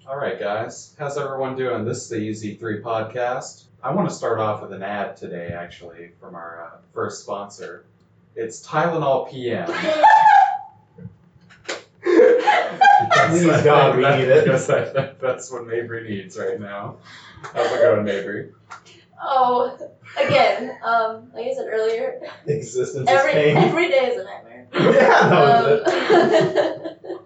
Alright guys, how's everyone doing? This is the EZ3 podcast. I want to start off with an ad today actually from our first sponsor. It's Tylenol PM. Please God, we need it. Because I think that's what Mabry needs right now. How's it going, Mabry? Oh, again, like I said earlier, Existence is pain. every day is a nightmare. Yeah, that was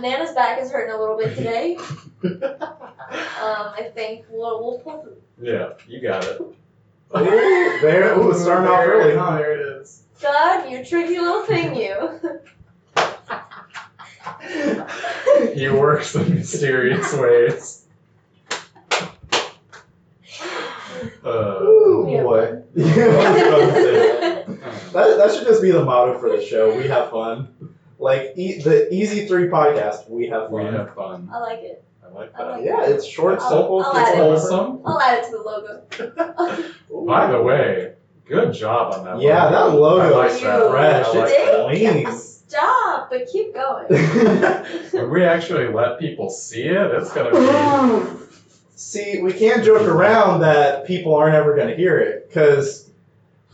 Nana's back is hurting a little bit today. I think we'll pull through. Yeah, you got it. Ooh, starting off early, huh? There it is. God, you tricky little thing, you. He works in mysterious ways. Ooh, Yeah. boy. That should just be the motto for the show. We have fun. Like, the EZ3 podcast, we have We fun. have fun. I like it. I like I that. like Yeah, it's short, simple, I'll it's add it. Wholesome. I'll add it to the logo. Ooh. By the way, good job on that Yeah, one. that logo I like is that. fresh. I like It's that. clean. Stop, but keep going. When we actually let people see it, it's gonna be. See, we can't joke around that people aren't ever going to hear it, because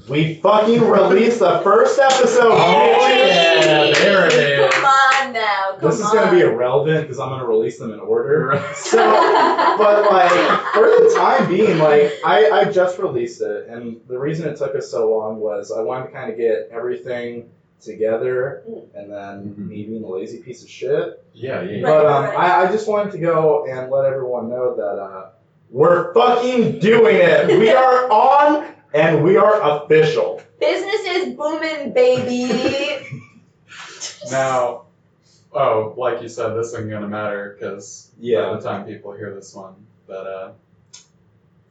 we fucking released the first episode. Oh, yeah, there it is. Come on now. Come This is going to be irrelevant, because I'm going to release them in order. So, on. but like, for the time being, like, I just released it, and the reason it took us so long was I wanted to kind of get everything together, and then me being a lazy piece of shit. Yeah. Right. But I just wanted to go and let everyone know that we're fucking doing it. We are on, and we are official. Business is booming, baby. Now, like you said, this isn't gonna matter because by the time people hear this one, but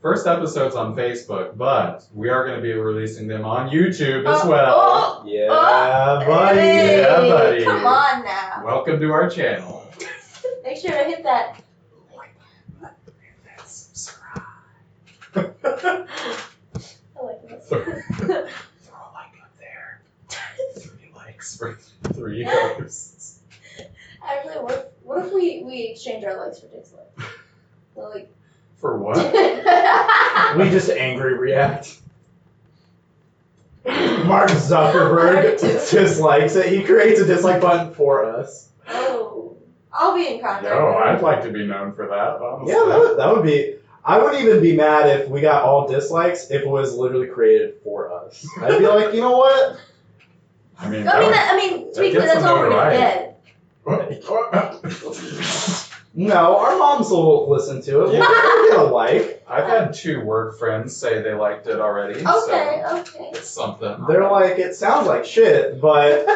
first episode's on Facebook, but we are gonna be releasing them on YouTube as well. Yeah, Oh, buddy. hey, Yeah, buddy. Come on now. Welcome to our channel. Make sure to hit that. I like this. Throw a like up there. 3 likes for 3 hosts. Actually, what if we exchange our likes for dislikes? Well, like. For what? We just angry react. Mark Zuckerberg dislikes it. He creates a dislike button for us. Oh, I'll be in contact. No, with I'd him. like to be known for that, honestly. Yeah, that would be. I wouldn't even be mad if we got all dislikes if it was literally created for us. I'd be like, you know what? I mean, I mean, to be clear, gets that's some all we're gonna notoriety. get. No, our moms will listen to it. Yeah. We'll get a like. I've had 2 work friends say they liked it already. Okay, So okay. it's something. They're like, it sounds like shit, but yeah,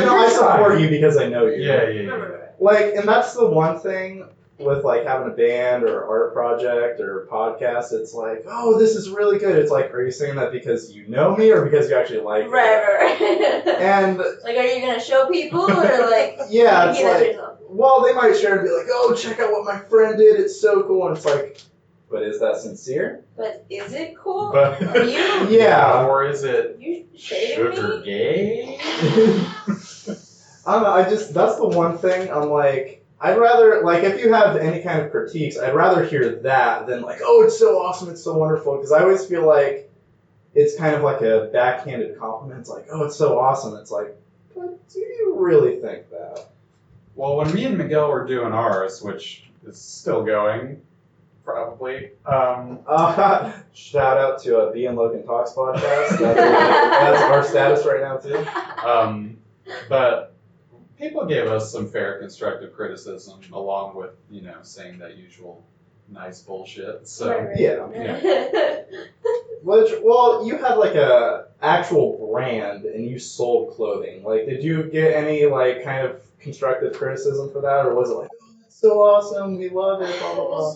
I support you because I know you. Yeah. Like, and that's the one thing with like having a band or art project or podcast. It's like, oh, this is really good. It's like, are you saying that because you know me or because you actually like it? Right. And Like, are you gonna show people or like? yeah, you it's keep that to like, yourself? well, they might share and be like, oh, check out what my friend did. It's so cool. And it's like, but is that sincere? But is it cool? But Are you? Yeah. Or is it You shading sugar me? gay? I don't know. That's the one thing. I'm like, I'd rather, like, if you have any kind of critiques, I'd rather hear that than like, oh, it's so awesome, it's so wonderful. Because I always feel like it's kind of like a backhanded compliment. It's like, oh, it's so awesome. It's like, but do you really think that? Well, when me and Miguel were doing ours, which is still going, probably. Shout out to B and Logan Talks podcast. That's our status right now too. But people gave us some fair constructive criticism along with, saying that usual nice bullshit. So Right. Yeah. Well, you had like a actual brand and you sold clothing. Like, did you get any like kind of constructive criticism for that, or was it like, oh, that's so awesome, we love it, blah blah blah?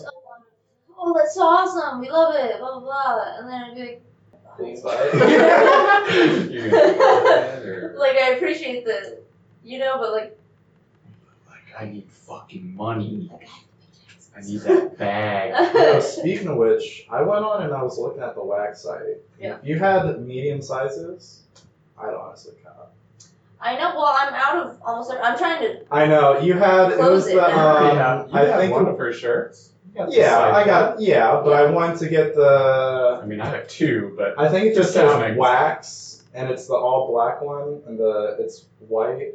Oh, that's so awesome. We love it. Blah blah blah. And then I'd be like, Please buy You're gonna do that, or like I appreciate the, but like. I need fucking money. I need that bag. No, speaking of which, I went on and I was looking at the wax site. Yeah. If you had medium sizes, I'd honestly cut. I know. Well, I'm out of almost. I'm trying to. I know you had. It Close was it the. now. You had one of her shirts. Yeah, I got. Yeah, but I wanted to get the. I mean, I have two, but I think it just Just says counting. wax, and it's the all black one, and it's white.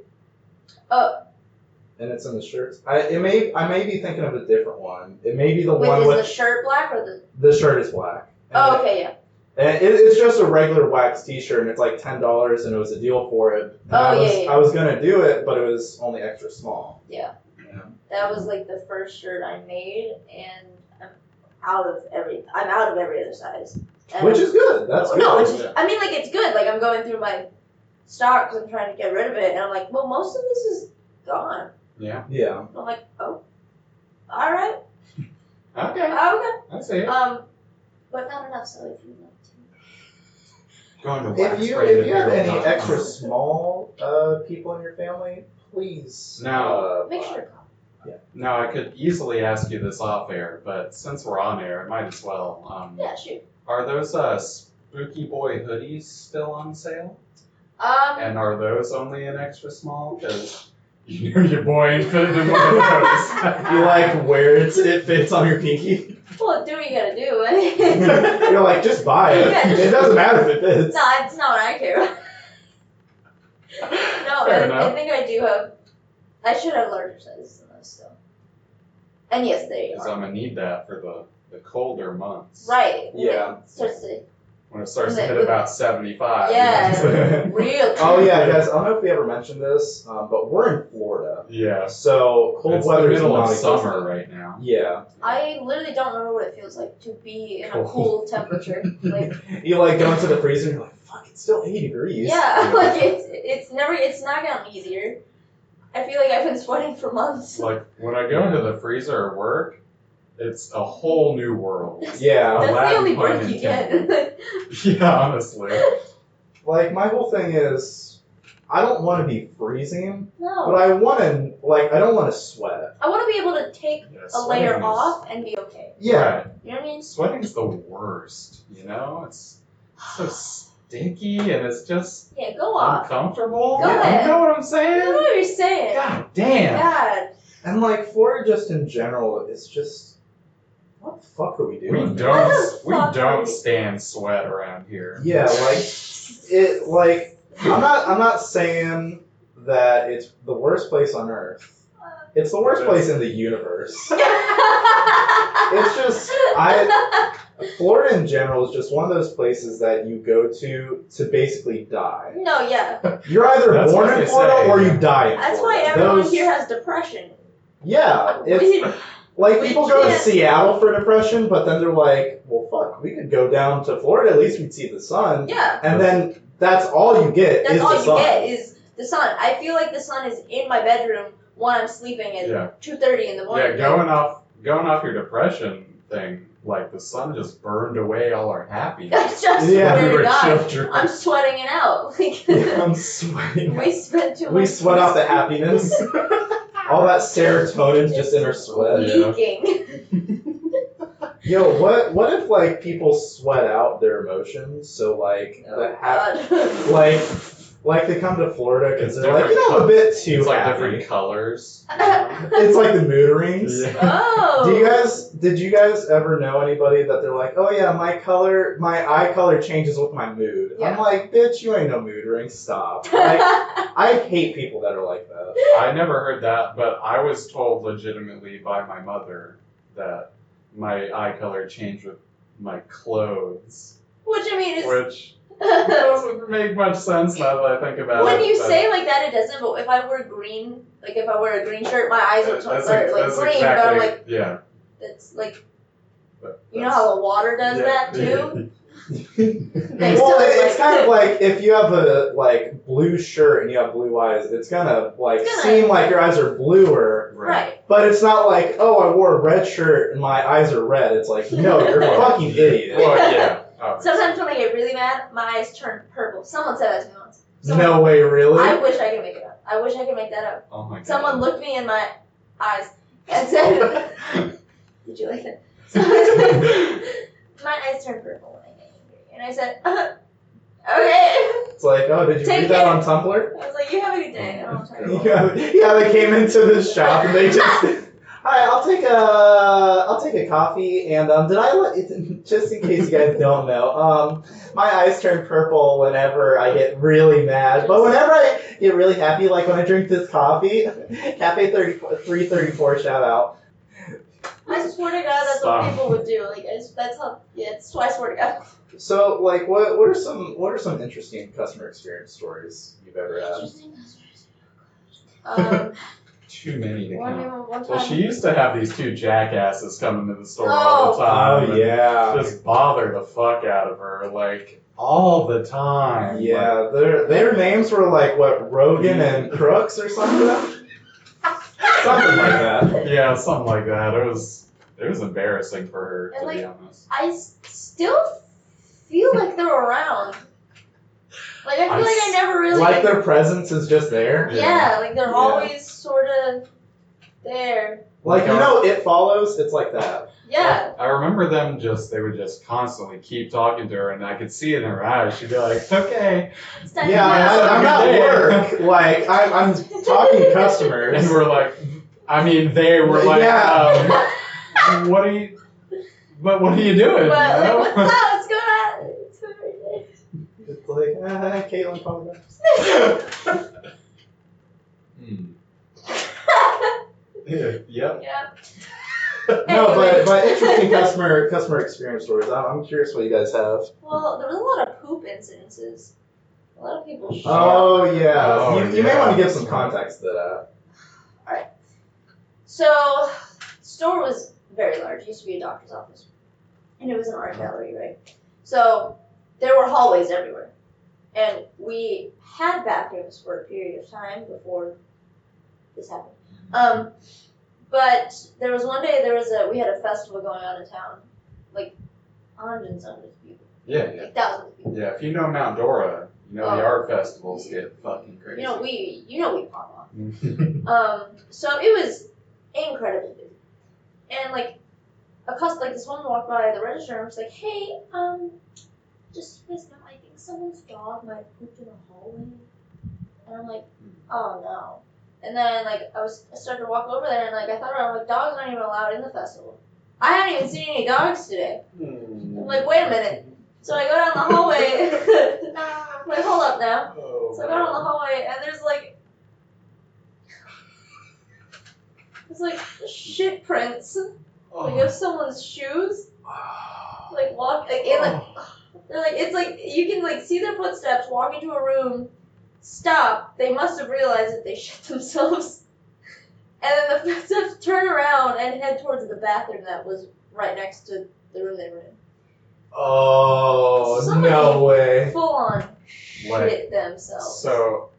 And it's in the shirts. I may be thinking of a different one. It may be the one Is with the shirt black or the? the shirt is black. Oh, okay, yeah. And it's just a regular wax T-shirt, and it's like $10, and it was a deal for it. And I was gonna do it, but it was only extra small. Yeah. That was like the first shirt I made, and I'm out of every other size. And Which is good. That's good. No, I mean, like, it's good. Like, I'm going through my stock because I'm trying to get rid of it, and I'm like, well, most of this is gone. Yeah. Yeah. I'm like, oh, all right. Okay. Okay. I see it. But not enough. So if you want to. Going to If you have any extra small people in your family, please. Now, Make sure to call. Now, I could easily ask you this off air, but since we're on air, I might as well. Yeah, shoot. Are those Spooky Boy hoodies still on sale? And are those only an extra small? Because you know your boy ain't fitting in one of those. You like where it fits on your pinky? Well, do what you gotta do. You're like, just buy it. Yeah, It doesn't matter if it fits. No, it's not what I care about. No, I think I do have. I should have larger sizes than those still. And yes, they Because are. I'm going to need that for the colder months. Right. Yeah. When it starts to hit about 75. Yeah. Real. Oh yeah, guys. I don't know if we ever mentioned this, but we're in Florida, Yeah. so cold It's weather the is middle not of summer existent. right now. Yeah. I literally don't remember what it feels like to be in a Cold. cool temperature. Like, You like go into the freezer and you're like, fuck, it's still 80 degrees. yeah, like it's not gotten easier. I feel like I've been sweating for months. Like, when I go into the freezer at work, it's a whole new world. Yeah. That's the Latin only pun break you get. Yeah, honestly. Like my whole thing is, I don't want to be freezing, but No. I want to I don't want to sweat. I want to be able to take Yeah, a layer sweating is- off and be okay. Yeah. Right. You know what I mean? Sweating's the worst, you know? It's so stinky and it's just Yeah, go off. uncomfortable. Go ahead. You know what I'm I saying? know what you're saying. God damn. God. And like Florida, just in general, it's just, what the fuck are we doing? We What the fuck are don't we- stand sweat around here. Yeah, I'm not saying that it's the worst place on earth. It's the worst place in the universe. It's just Florida in general is just one of those places that you go to basically die. No, yeah. You're either That's born what in they Florida say. or you die in That's why Florida. everyone here has depression. Yeah, it's We- like we people go to can't- Seattle for depression, but then they're like, well, fuck, we could go down to Florida. At least we'd see the sun. Yeah. And then that's all you get. That's is all the you sun. get is the sun. I feel like the sun is in my bedroom when I'm sleeping at Yeah. 2:30 in the morning. Yeah, going off your depression thing, like the sun just burned away all our I happiness. just Yeah, swear we to were God, children. I'm sweating it out. Like, Yeah, I'm sweating. we spent too much. We sweat out the happiness. All that serotonin's just in our sweat. Yeah. Leaking. Yo, what if like people sweat out their emotions? So like Oh, God. like they come to Florida because It's they're like, different I'm a bit too It's like happy. different colors. It's like the mood rings. Yeah. Oh. Did you guys ever know anybody that they're like, oh yeah, my eye color changes with my mood? Yeah. I'm like, bitch, you ain't no mood ring. Stop. Like, I hate people that are like that. I never heard that, but I was told legitimately by my mother that my eye color changed with my clothes, Which I mean is. which doesn't make much sense now that I think about When it. you but say like that, it doesn't. But if I wear green, like if I wear a green shirt, my eyes will that's start like that's green. exactly, But I'm like, yeah. it's like, But you know how the water does that too. They Well, still, it's kind of like if you have a like blue shirt and you have blue eyes, it's gonna like It's gonna- seem like your eyes are bluer, right. but it's not like, oh, I wore a red shirt and my eyes are red. It's like, no, you're a fucking idiot. Well, yeah. obviously. Sometimes when I get really mad, my eyes turn purple. Someone said that to me once. No way, really? I wish I could make it up. I wish I could make that up. Oh my god. Someone looked me in my eyes and said, "Did you like that?" Someone said, my eyes turn purple when I get angry, and I said, "Okay." It's like, oh, did you Take read that care. on Tumblr? I was like, you have a good day. I don't try to Yeah, they came into the shop and they just. Hi, I'll take a coffee and did I just in case you guys don't know, my eyes turn purple whenever I get really mad, but whenever I get really happy, like when I drink this coffee, Cafe 334 shout out. I swear to God, that's what people would do. Like, that's how. Yeah, it's I swear to God. So, like, what are some interesting customer experience stories you've ever had? Interesting. Too many to One count. time. Well, she used to have these two jackasses come into the store all the time. Oh yeah. Just bother the fuck out of her, like all the time. Yeah, their names were like what, Rogan and Crooks or something. Something like that. Yeah, something like that. It was embarrassing for her, And, to be like, honest. I still feel like they're around. Like, I feel like I never really. Like their presence is just there. Yeah, like they're always sort of there. Like, you know, It Follows. It's like that. Yeah. I remember they would just constantly keep talking to her, and I could see it in her eyes. She'd be like, okay. It's time Yeah, to I'm have a at good day. work. Like, I'm talking customers. And we're like, they were like, Yeah. what are you doing? But, you like, know? what's up? What's going on? It's everything. It's like, Caitlin called back. Yep. Yeah. No, but interesting customer experience stories. I'm curious what you guys have. Well, there was a lot of poop incidences. A lot of people shit. Oh yeah. Oh, You may yeah. want to give some context to that. Alright. So, the store was very large. It used to be a doctor's office. And it was an art gallery, right? So, there were hallways everywhere. And we had bathrooms for a period of time before this happened. But there was one day we had a festival going on in town. Like, hundreds of people. Yeah. Like, thousands of people. Yeah, if you know Mount Dora, the art festivals get fucking crazy. We pop off. So it was incredibly busy. And like this woman walked by the register and was like, hey, just so you guys know, I think someone's dog might have pooped in the hallway. And I'm like, oh no. And then like I started to walk over there and like I thought about dogs aren't even allowed in the festival. I haven't even seen any dogs today. I'm like, wait a minute. So I go down the hallway. I'm like, hold up now. So I go down the hallway and there's shit prints of someone's shoes. Like they're like it's like you can see their footsteps walk into a room, stop. They must have realized that they shit themselves, and then the footsteps turn around and head towards the bathroom that was right next to the room they were in. Oh, Somebody no way. Full on shit themselves. So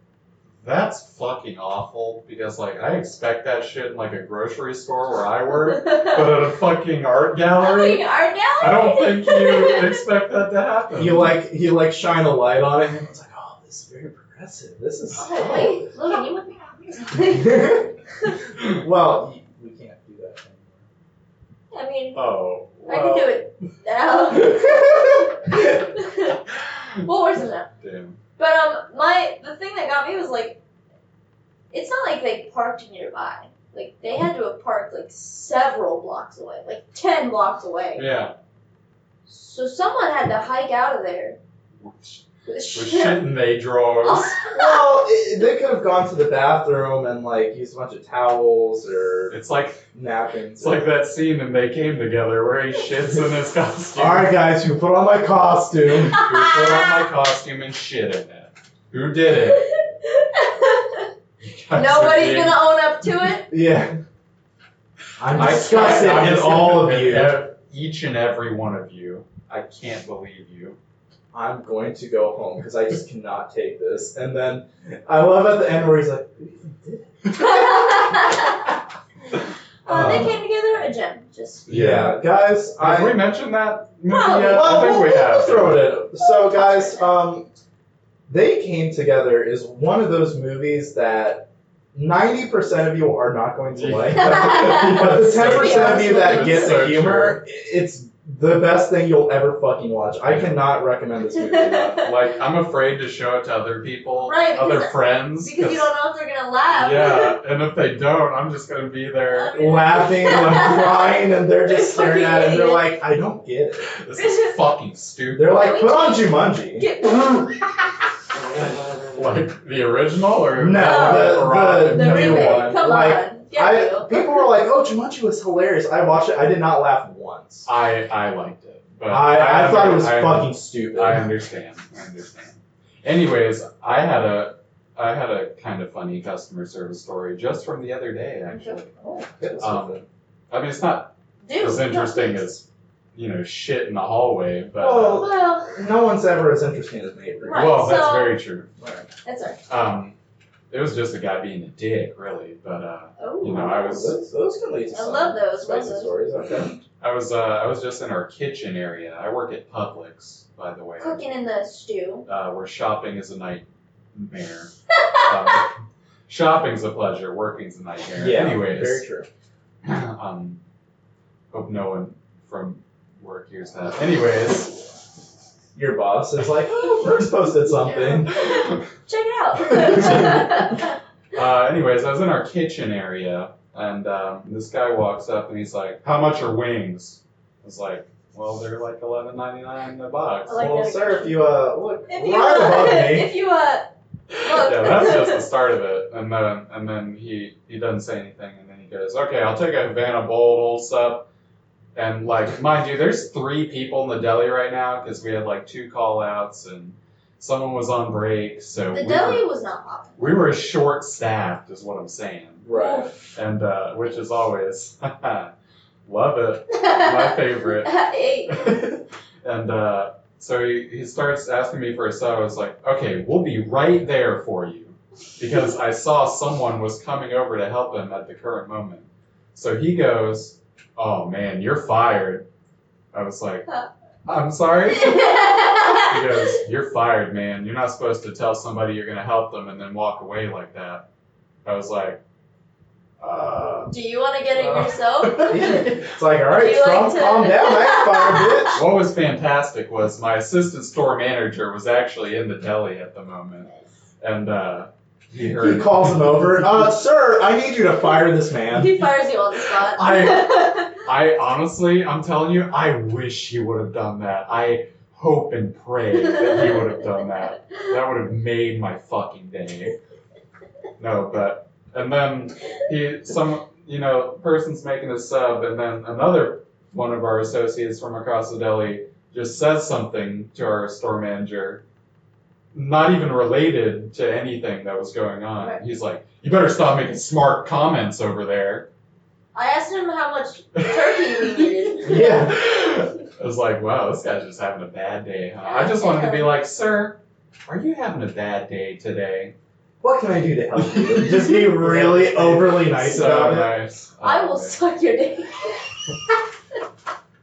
that's fucking awful because I expect that shit in a grocery store where I work, but at a fucking art gallery. Art gallery? I don't think you expect that to happen. You shine a light on it and it's like, oh, this is very progressive. This is Wait, Logan, you might be Well, we can't do that anymore. I mean, I can do it now. We'll work something out. Damn. But the thing that got me was it's not like they parked nearby. Like they had to have parked several blocks away, 10 blocks away. Yeah. So someone had to hike out of there. With shit in their drawers. Well, they could have gone to the bathroom and used a bunch of towels or It's like napkins. It's like that scene in They Came Together where he shits in his costume. Alright guys, who put on my costume? Who put on my costume and shit in it? Who did it? Nobody's gonna own up to it? Yeah. I'm disgusted in all of you. Each and every one of you. I can't believe you. I'm going to go home because I just cannot take this. And then I love at the end where he's like, who even did it? They came together a gem. Just Yeah, guys. Have we mentioned that movie Probably. yet? Well, I think we we'll have. throw it in. So, guys, They Came Together is one of those movies that 90% of you are not going to like. But the 10% of you that get the humor, it's the best thing you'll ever fucking watch. I cannot recommend this movie enough. Like, I'm afraid to show it to other people, Right, other friends. Because you don't know if they're gonna laugh. Yeah, and if they don't, I'm just gonna be there. Laughing and crying, and they're just staring at it, and they're Idiot. like, I don't get it. This is fucking stupid. They're like, put on Jumanji. Like the original or No, the The new remake. one. Come Like, on. Get you. people were like, "Oh, Jumanji was hilarious." I watched it. I did not laugh once. I liked it, but I thought it was I- fucking stupid. I understand. Anyways, I had a kind of funny customer service story just from the other day, actually. Oh, goodness. I mean, it's not Dude. as interesting as shit in the hallway, but Well, No one's ever as interesting as me. Right. well, that's so- very true. that's right. It was just a guy being a dick, really, but Oh. I was Those can lead to I some love those. spicy stories. Okay. I was just in our kitchen area. I work at Publix, by the way. Cooking in the stew. Where shopping is a nightmare. Shopping's a pleasure, working's a nightmare. Yeah. Anyways, Very true. hope no one from work hears that. Anyways, Your boss is like, "Oh, Brooks posted something." Check it out. anyways, I was in our kitchen area, and this guy walks up and he's like, "How much are wings?" I was like, "Well, they're like $11.99 a box." I like Well, that. sir, if you look If you, right above me. if you look. Yeah, that's just the start of it. And then he doesn't say anything, and then he goes, "Okay, I'll take a Havana Bold Old Sup." And like, mind you, there's 3 people in the deli right now because we had like 2 call outs and someone was on break, so The deli was not popping. we were short staffed, is what I'm saying. Right. And which is always love it, my favorite. Hey. And so he starts asking me for a sub. I was like, "Okay, we'll be right there for you," because I saw someone was coming over to help him at the current moment. So he goes, "Oh man, you're fired." I was like, "I'm sorry?" He goes, "You're fired, man. You're not supposed to tell somebody you're gonna help them and then walk away like that." I was like, Do you want to get it yourself? It's like, all right, Would you like to- calm down, I fire, bitch. What was fantastic was my assistant store manager was actually in the deli at the moment, and he He heard. calls him over. Sir, I need you to fire this man. He fires you on the spot. I honestly, I'm telling you, I wish he would have done that. I hope and pray that he would have done that. That would have made my fucking day. No, but and then person's making a sub, and then another one of our associates from across the deli just says something to our store manager, not even related to anything that was going on. Right. He's like, "You better stop making smart comments over there." I asked him how much turkey we needed. Yeah. I was like, wow, this guy's just having a bad day, huh? I just wanted to be like, "Sir, are you having a bad day today?" What can I do to help you? Just be really overly nice So about it. nice. I Oh, will man. suck your dick.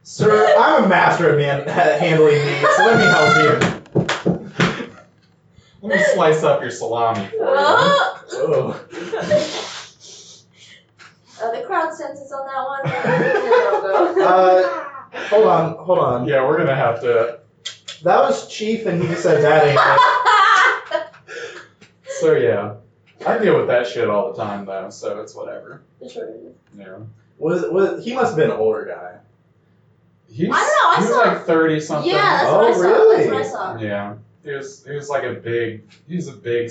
Sir, I'm a master at handling meat, so let me help you. Let me slice up your salami for you. Oh. Oh. The crowd senses on that one. Hold on. Yeah, we're gonna have to. That was Chief, and he just said that ain't it. So yeah, I deal with that shit all the time though, so it's whatever. Sure. Yeah. Was he must have been an older guy. He's, I don't know, I he was saw- like 30 something. Yeah, that's Oh, what I saw. really? That's what I saw. Yeah. He was like a big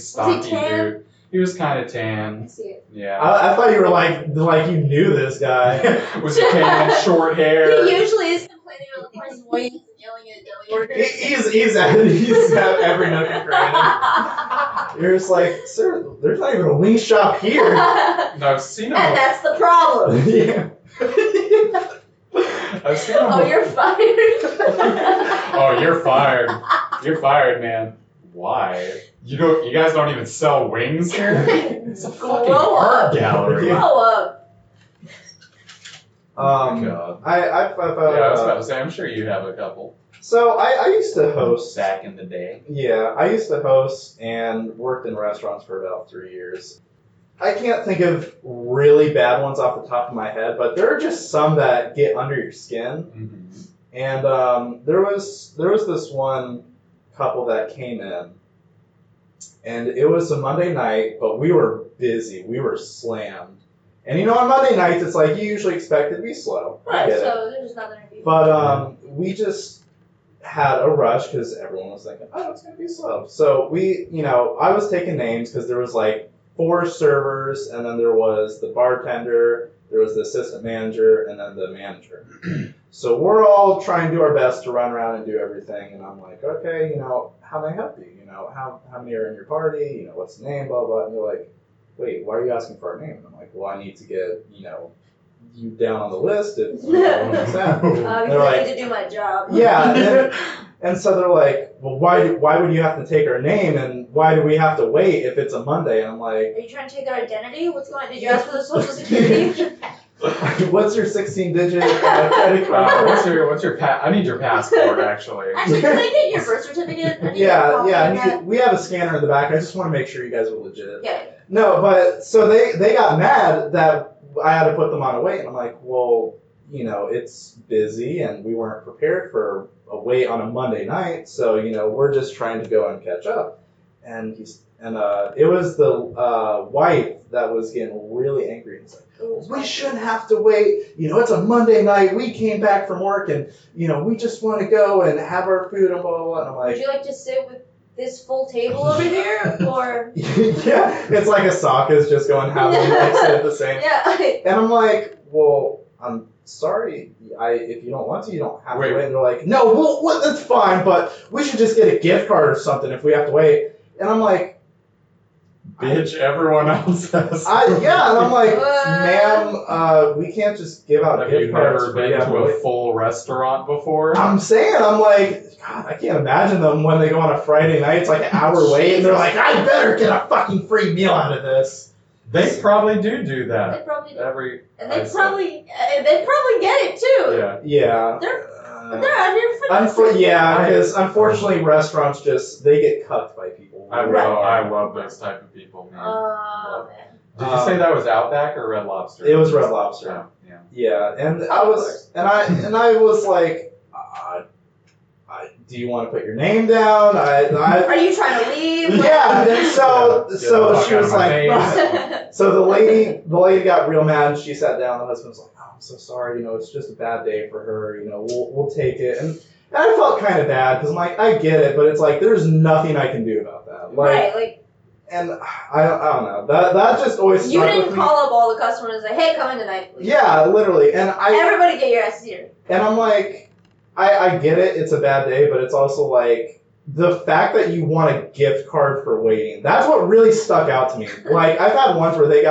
stocky tan? dude. He was kind of I tan. see it. Yeah. I thought you were like you knew this guy. Was tan, short hair. He usually is complaining about the price of wings and yelling at deli workers. He's at every nook and cranny. You're just like, sir, there's not even a wing shop here. No, I've seen him. And that's the problem. Yeah. I've seen him. Oh, you're fired. Oh, you're fired. You're fired, man. Why? You guys don't even sell wings here? It's a fucking Grow art up. gallery. Grow up. Oh God. I Yeah, I was about to say, I'm sure you have a couple So I used to host. back in the day. Yeah, I used to host and worked in restaurants for about 3 years. I can't think of really bad ones off the top of my head, but there are just some that get under your skin. Mm-hmm. And there was this one couple that came in, and it was a Monday night, but we were busy. We were slammed. And on Monday nights, it's like you usually expect it to be slow. Right, so there's nothing to be. But we just had a rush because everyone was thinking, oh, it's going to be slow. So I was taking names because there was like 4 servers, and then there was the bartender, there was the assistant manager, and then the manager. So we're all trying to do our best to run around and do everything, and I'm like, okay, how may I help you? How many are in your party? What's the name, blah, blah. And they're like, wait, why are you asking for our name? And I'm like, well, I need to get, you down on the list if you want to that. Because I need to do my job. Yeah, and so they're like, well, why would you have to take our name, and why do we have to wait if it's a Monday? And I'm like, are you trying to take our identity? What's going on? Did you ask for the social security? what's your 16-digit credit card? What's your I need your passport, actually. Actually, can I get your birth certificate? I need Yeah. We have a scanner in the back. I just want to make sure you guys are legit. Yeah. No, but so they got mad that I had to put them on a wait, and I'm like, well, it's busy, and we weren't prepared for a wait on a Monday night, so we're just trying to go and catch up. And it was the wife that was getting really angry. He's like, we shouldn't have to wait. It's a Monday night. We came back from work, and we just want to go and have our food and blah blah blah. And I'm like, would you like to sit with this full table over here, or? Yeah, it's like Asaka's just going have them sit at the same. Yeah. And I'm like, well, I'm sorry. If you don't want to, you don't have to wait. And they're like, no, well, that's fine, but we should just get a gift card or something if we have to wait. And I'm like, bitch, everyone else has. And I'm like, ma'am, we can't just give out gift cards. Have you never been to a full restaurant before? I'm saying, I'm like, God, I can't imagine them when they go on a Friday night. It's like an hour wait, and they're like, I better get a fucking free meal out of this. They probably do that. They probably do. And they probably get it too. Yeah. Yeah. They're out here for this. Because unfortunately restaurants they get cucked by people. I love those type of people, man. Oh, man. Did you say that was Outback or Red Lobster? It was Red Lobster. Oh, yeah. Yeah, and I was like, do you want to put your name down? Are you trying to leave? Yeah, and so she was like, so the lady got real mad, and she sat down. The husband was like, oh, I'm so sorry, it's just a bad day for her. We'll take it. And I felt kind of bad because I'm like, I get it, but it's like there's nothing I can do about that. And I don't know. That just always stuck you with didn't me. call up all the customers and say, hey, come in tonight, please. Yeah, literally. And everybody get your ass here. And I'm like, I get it, it's a bad day, but it's also like the fact that you want a gift card for waiting. That's what really stuck out to me. Like, I've had ones where they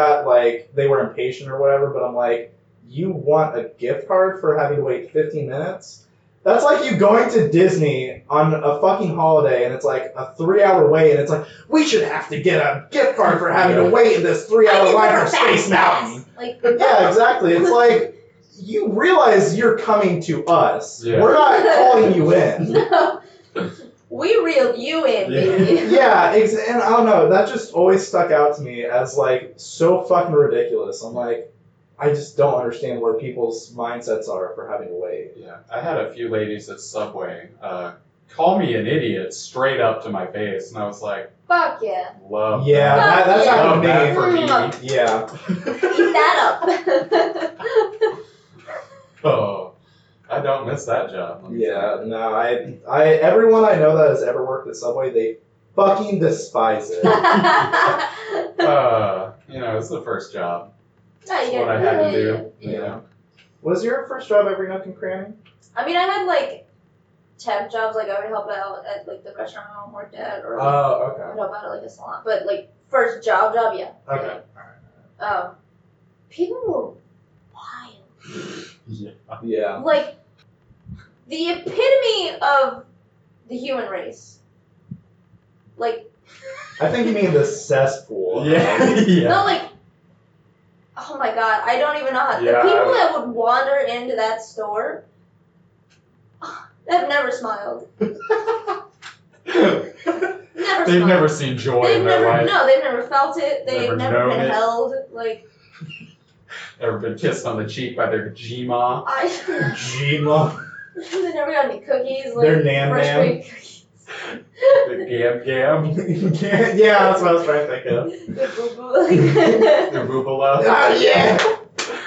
were impatient or whatever, but I'm like, you want a gift card for having to wait 15 minutes? That's like you going to Disney on a fucking holiday, and it's like a 3-hour wait, and it's like, we should have to get a gift card for having to wait in this 3-hour line for Space Mountain. Yeah, exactly. It's like, you realize you're coming to us. Yeah. We're not calling you in. No. We reeled you in, baby. Yeah, and I don't know, that just always stuck out to me as like so fucking ridiculous. I'm like, I just don't understand where people's mindsets are for having to wait. Yeah, I had a few ladies at Subway call me an idiot straight up to my face, and I was like, fuck yeah. Love yeah, that. That's love not that for me. Yeah. Eat that up. Oh, I don't miss that job. Yeah, no, I everyone I know that has ever worked at Subway, they fucking despise it. It's the first job. That's what I had to do. Yeah. Was your first job every nook and cranny? I mean, I had like temp jobs, like I would help out at like the restaurant I worked at, or like, okay. I would help out at like a salon. But like first job, yeah. Okay. People were wild. Yeah. Like the epitome of the human race. Like. I think you mean the cesspool. Yeah. No, like. Oh my god, I don't even know how. The people that would wander into that store have never smiled. They've never seen joy in their life. No, they've never felt it. They've never been held. Like. Ever been kissed on the cheek by their G-ma? G-ma? They never got any cookies. Like, They're Nan fresh Man. baked cookies. The gam. Yeah, that's what I was trying to think of. The boo boo. Like. Their boobala. Oh, yeah!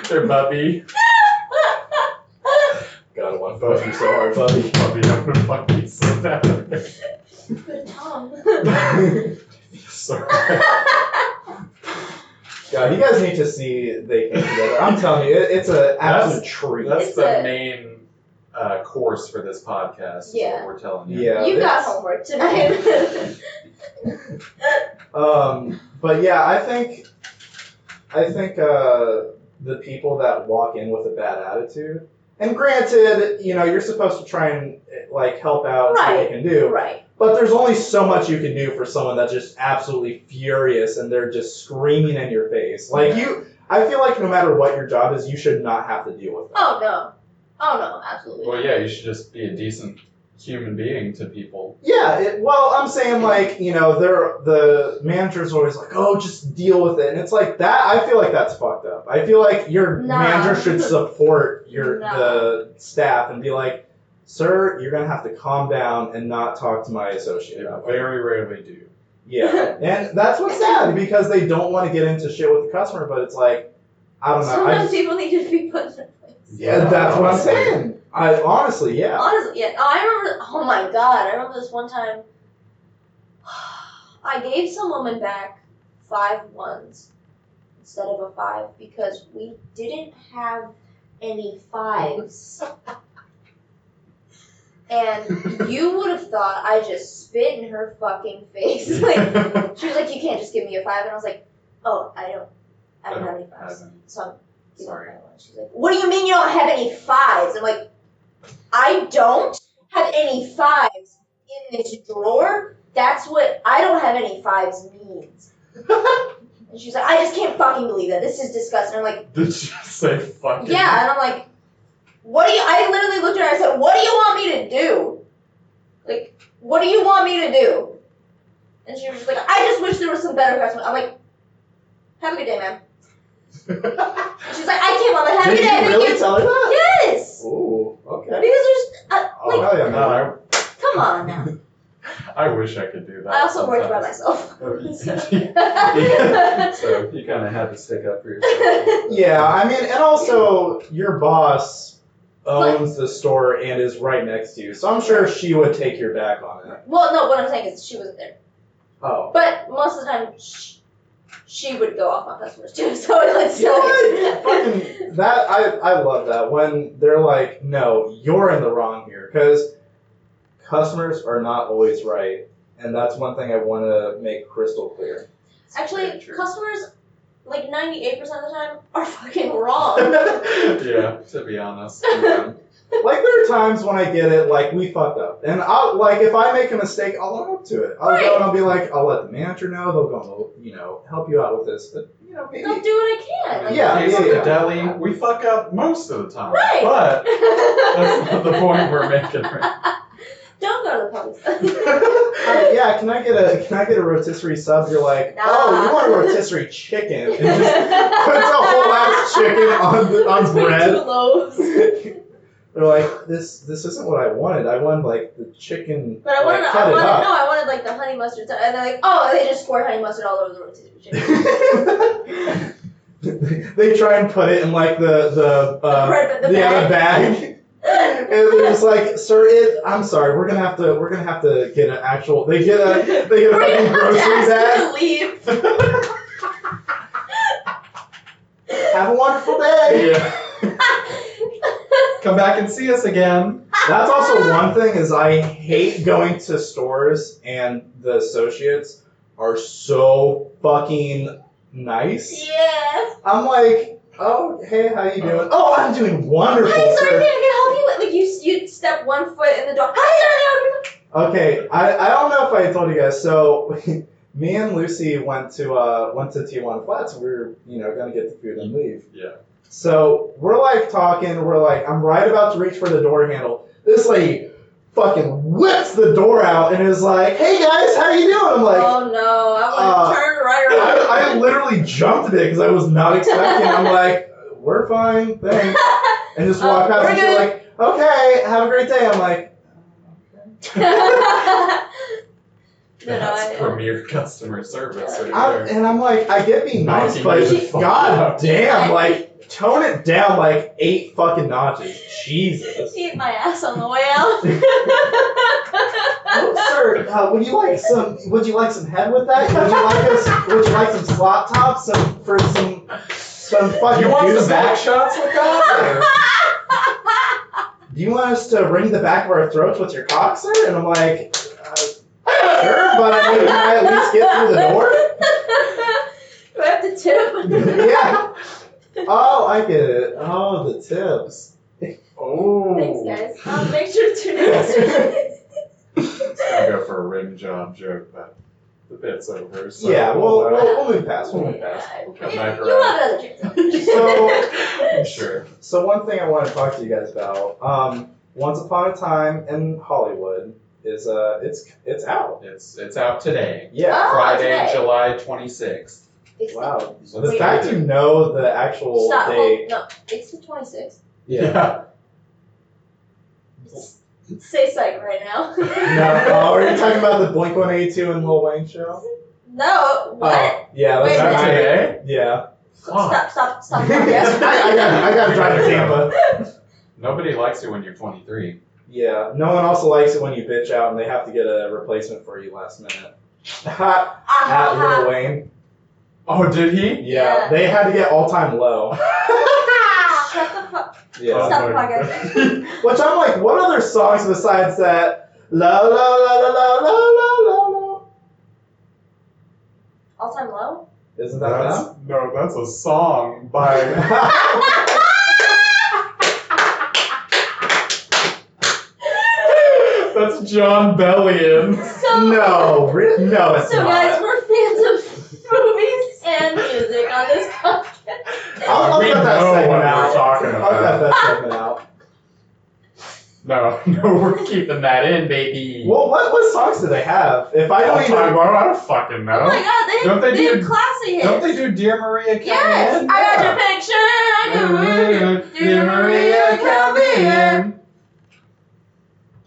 Their bubby. God, I want to fuck you so hard, buddy. Bubby, I'm gonna fucking sit down. Good tongue. Sorry. God, you guys need to see They Came Together. I'm telling you, it's an absolute treat. That's It's the a- main course for this podcast. Is Yeah. what we're telling you. Yeah. You got it's- homework tonight. But yeah, I think the people that walk in with a bad attitude, and granted, you're supposed to try and like help out and see what you can do. Right. But there's only so much you can do for someone that's just absolutely furious and they're just screaming in your face. Like I feel like no matter what your job is, you should not have to deal with that. Oh no, absolutely. Well, yeah, you should just be a decent human being to people. Yeah, well, I'm saying like, the manager's always like, oh, just deal with it. And it's like that, I feel like that's fucked up. I feel like your Nah. manager should support Nah. the staff and be like, sir, you're going to have to calm down and not talk to my associate. They that way." very rarely do. Yeah, and that's what's sad because they don't want to get into shit with the customer, but it's like, I don't know. Sometimes people need to be put in their place. Yeah, that's what I'm honestly. saying. Honestly, yeah. Honestly, yeah. I remember. Oh my god, I remember this one time. I gave some woman back 5 ones instead of a 5 because we didn't have any 5s. And you would have thought I just spit in her fucking face. Like, she was like, "You can't just give me a 5," and I was like, "Oh, I don't have any 5s." So I'm Sorry. She's like, "What do you mean you don't have any 5s?" I'm like, "I don't have any 5s in this drawer. That's what I don't have any 5s means." And she's like, "I just can't fucking believe that. This is disgusting." I'm like, Did you say fucking? "Yeah," and I'm like, "What do you?" I literally looked at her. I said, "What do you want me to do? Like, what do you want me to do?" And she was just like, "I just wish there was some better customers." I'm like, "Have a good day, ma'am." And she's like, "I can't, Mom. Have a Did good day. you Thank really you." tell her that? Yes. Ooh, okay. Because there's Oh, like, hell yeah, man. No, come on now. I wish I could do that. I also worked by sometimes. myself. So you kind of had to stick up for yourself. Yeah, I mean, and also your boss owns the store and is right next to you, so I'm sure she would take your back on it. Well, no, what I'm saying is she wasn't there. Oh. But most of the time, she would go off on customers too. So it's You know what? Fucking that I love that when they're like, no, you're in the wrong here, because customers are not always right, and that's one thing I want to make crystal clear. Actually, Very true. customers, like 98% of the time, are fucking wrong. Yeah, to be honest. Yeah. Like there are times when I get it, like we fucked up, and I'll like if I make a mistake, I'll own up to it. I'll Right. go and I'll be like, I'll let the manager know. They'll go, help you out with this, but maybe. I'll do what I can. Like, Yeah, In the case yeah, of the yeah. deli, we fuck up most of the time. Right. But that's not the point we're making right. Don't go to the public. Yeah, can I get a rotisserie sub? You're like, Nah. oh, you want a rotisserie chicken, and just puts a whole ass chicken on bread. 2 loaves. They're like, this isn't what I wanted. I wanted like the chicken. But I wanted, like, cut it up. I wanted like the honey mustard. And they're like, oh, they just squirt honey mustard all over the rotisserie chicken. They try and put it in like the bag. And they're just like, sir, I'm sorry, we're gonna have to get an actual. They get a fucking grocery bag. Leave. Have a wonderful day. Yeah. Come back and see us again. That's also one thing is I hate going to stores and the associates are so fucking nice. Yeah. I'm like, oh, hey, how you doing? Oh, I'm doing wonderful, Hi, sorry, sir. can I help you? Like you step 1 foot in the door. Hi, sorry, Okay, I don't know if I told you guys. So, me and Lucy went to Tijuana Flats. We were gonna get the food and leave. Yeah. So we're like talking. We're like, I'm right about to reach for the door handle. This lady fucking whips the door out and is like, "Hey guys, how you doing?" I'm like, oh no, I would have turned right around. I literally jumped at it because I was not expecting. I'm like, "We're fine, thanks," and just walk past. we're And she's good. like, "Okay, have a great day. I'm like, That's premier customer service right there. and I'm like, I get being nice, Knocking but you the fuck god out. damn, like, tone it down like 8 fucking notches. Jesus. Eat my ass on the way out. Oh, sir, would you like some head with that? Would you like some slot tops? Some fucking Do you want goose some back neck? shots with that? Do you want us to wring the back of our throats with your cock, sir? And I'm like, sure, but I mean, can I at least get through the door? Do I have to tip? Yeah. Oh, I get it. Oh, the tips. Oh. Thanks, guys. Make sure to tune in next week. I'll go for a rim job joke, but the bit's over. So Yeah, we'll move past. We'll move past. We'll come back You around. have another chance. So, I'm sure. so one thing I want to talk to you guys about. Once Upon a Time in Hollywood is it's out. It's out today. Yeah. Oh, Friday, today. July 26th. Wow. So The that's fact pretty you know the actual Stop. date. No, it's the 26th. Yeah. Say psych right now. No, oh, are you talking about the Blink-182 and Lil Wayne show? No. What? Oh, yeah, Wait that's a Is that right. today? Yeah. Fuck. Stop. I gotta drive to Tampa. Nobody likes you when you're 23. Yeah. No one also likes it when you bitch out and they have to get a replacement for you last minute. At Lil Wayne. Oh, did he? Yeah. Yeah. They had to get all-time low. Shut the fuck. Yeah. Stop the my podcast. God. Which I'm like, what other songs besides that? La la la la la la la la la. All time low? Isn't that enough? No, that's a song by. That's John Bellion. So, No, no, it's so not. guys, we're fans of movies and music on this podcast. I'll We cut that know segment what out. we're talking I'll cut about. that segment out. No, we're keeping that in, baby. Well, what songs do they have? If I don't I even. don't fucking know. Oh my god, Don't they they have do- classy hits. Don't they do Dear Maria, Count Yes, Me In? I got your picture. Dear Maria, count me in.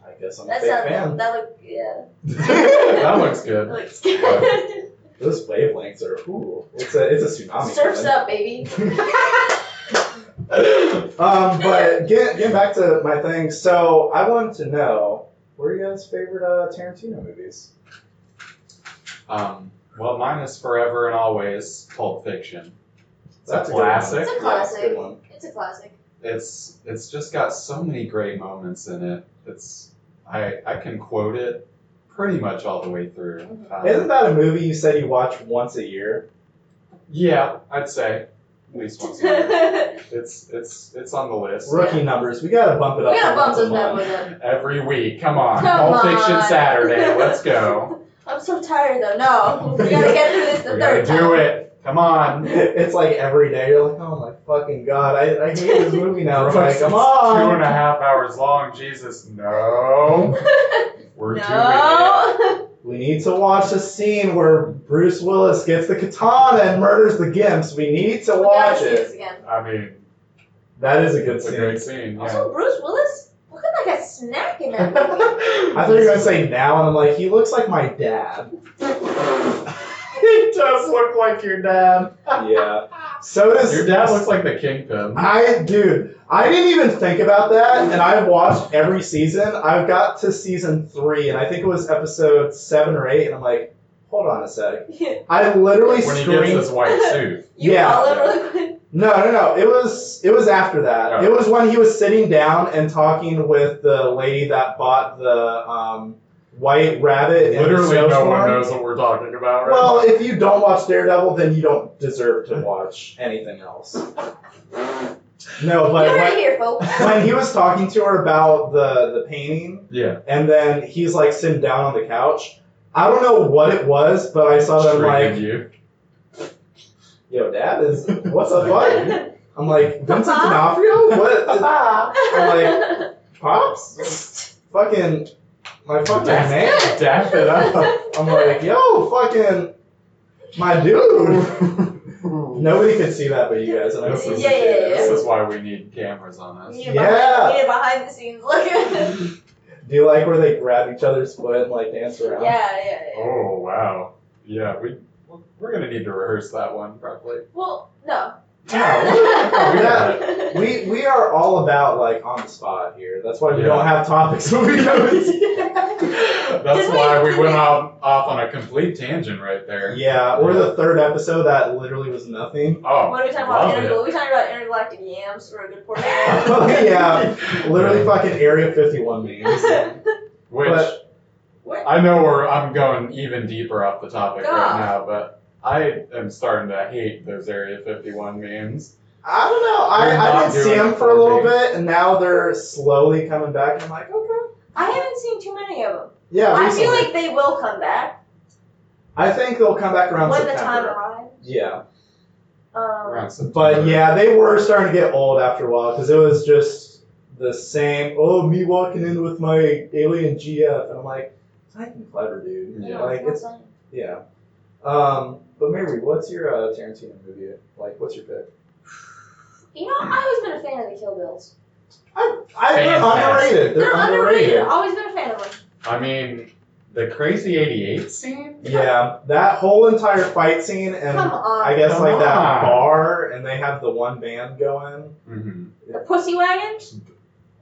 I guess I'm a That big sounds. fan. That look. Yeah. That looks That good. looks good. Those wavelengths are ooh. It's a tsunami. Surfs coming. up, baby. But getting back to my thing, so I wanted to know, what are your guys' favorite Tarantino movies? Well, mine is Forever and Always, Pulp Fiction. It's That's a a good one. classic. It's a Yeah, classic. good one. It's a classic. It's just got so many great moments in it. I can quote it pretty much all the way through. Isn't that a movie you said you watch once a year? Yeah, I'd say at least once a year. It's on the list. Rookie numbers. We gotta bump it up. We gotta to bump once a those bad month. boys up. Every week. Come on. Come Pulp Fiction on. Saturday. Let's go. I'm so tired though. No, we gotta get through this the We gotta third do time. it. Come on. It's like every day you're like, oh my fucking god, I hate this movie now. It's Bro, like, it's come 2.5 on. hours long. Jesus, no. We're doing it. No. We need to watch a scene where Bruce Willis gets the katana and murders the Gimps. We need to We gotta watch see this it. again. I mean, That is a good it's a scene. great scene. Yeah. Also, Bruce Willis looking like a snack in that movie. I thought you were gonna say now, and I'm like, he looks like my dad. He does look like your dad. Yeah. So does Your dad looks like the Kingpin. I didn't even think about that, and I watched every season. I got to season 3, and I think it was episode 7 or 8, and I'm like, hold on a sec. I literally When he screamed. gets his white suit. You Yeah. follow really quick. No. It was after that. Oh. It was when he was sitting down and talking with the lady that bought the White Rabbit. and the Literally no one snowstorm. knows what we're talking about right Well, if you don't watch Daredevil, then you don't deserve to watch anything else. No, You but heard it when, here, folks. when he was talking to her about the painting, Yeah. and then he's like sitting down on the couch. I don't know what it was, but I saw them Triggered like, you. yo, Dad is what's up, bud? I'm like, Vincent D'Onofrio? What? I'm like, Pops? Fucking, my fucking man. Dap it up. I'm like, yo, fucking, my dude. Nobody could see that but you guys. And I This was is, Yeah. this is why we need cameras on us. We need a behind the scenes look. Do you like where they grab each other's foot and like dance around? Yeah. Oh wow. Yeah, we're gonna need to rehearse that one probably. Well, no. No, we are all about like on the spot here. That's why we don't have topics when we go. That's why we went off on a complete tangent right there. Yeah, or the third episode that literally was nothing. Oh, what are we talking about? Are we talking about intergalactic yams for a good portion? Oh yeah, literally fucking Area 51 memes. Which I know I'm going even deeper off the topic right now, but I am starting to hate those Area 51 memes. I don't know. I didn't see them for a little bit, and now they're slowly coming back. And I'm like, okay. I haven't seen too many of them. Yeah, I recently. feel like they will come back. I think they'll come back around when September. the time arrives. Yeah. Around September. But yeah, they were starting to get old after a while because it was just the same. Oh, me walking in with my alien GF, and I'm like, it's not even clever, dude. Yeah. Like it's yeah. But Mary, what's your Tarantino movie? Like, what's your pick? You know, I've always been a fan of the Kill Bills. They're underrated. They're underrated. I've always been a fan of them. I mean, the Crazy 88 scene? Yeah, that whole entire fight scene, and Come on. I guess Come like that on. bar, and they have the one band going. Mm-hmm. The Pussy Wagons?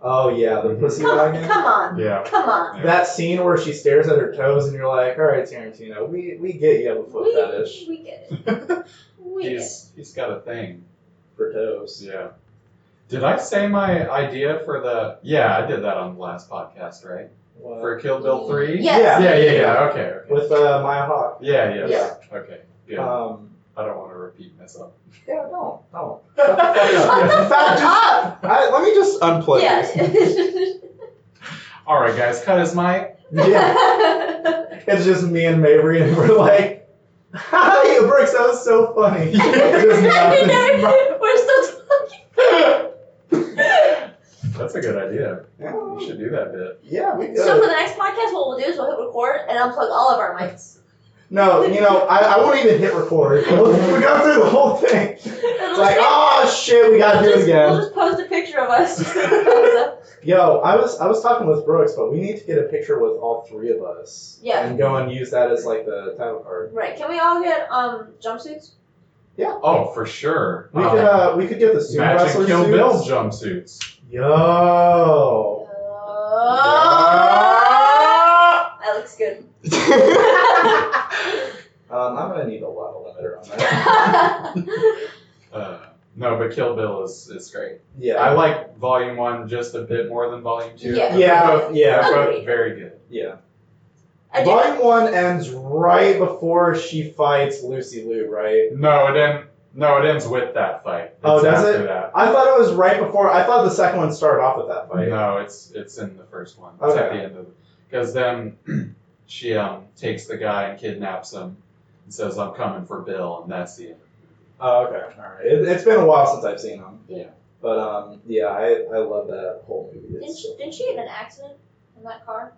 Oh yeah, the pussy wagon. Come on. Yeah. Come on. Yeah. That scene where she stares at her toes, and you're like, all right, Tarantino, we get you have a foot fetish We get it. He's got a thing. for toes. Yeah. Did I say my idea for the... Yeah, I did that on the last podcast, right? What? For Kill Bill 3? Yes. Yeah. Okay. With Maya Hawke. Yeah. Yeah. Okay, good. I don't want to repeat myself. Yeah, don't. Shut the fuck up. Let me just unplug this. Yeah. Alright, guys, cut his mic. Yeah. It's just me and Mabry, and we're like, hi, Brooks, that was so funny. Just nothing. We're still talking. That's a good idea. Yeah. You should do that bit. Yeah, we So for could. the next podcast, what we'll do is we'll hit record and unplug all of our mics. No, I won't even hit record. We go through the whole thing. It's like, oh shit, we gotta do it again. We'll just post a picture of us. Just with the thumbs up. Yo, I was talking with Brooks, but we need to get a picture with all three of us. Yeah. And go and use that as like the title card. Right. Can we all get jumpsuits? Oh, for sure. We could get the suit Matching wrestler Kill suits. Bill jumpsuits. Yo. That looks good. I'm gonna need a lot of limiter on that. No, but Kill Bill is great. Yeah. I like Volume 1 just a bit more than Volume 2. Yeah. Yeah. They're both Agreed. very good. Yeah. I do Volume 1 ends right before she fights Lucy Liu, right? No, it ends with that fight. Oh, It's does after it? That. I thought it was right before. I thought the second one started off with that fight. No, it's in the first one. It's at Okay. the end of it. Because then she takes the guy and kidnaps him and says, I'm coming for Bill, and that's the end. Oh, okay. All right. It's been a while since I've seen them. Yeah. But yeah, I love that whole movie. Didn't she get an accident in that car?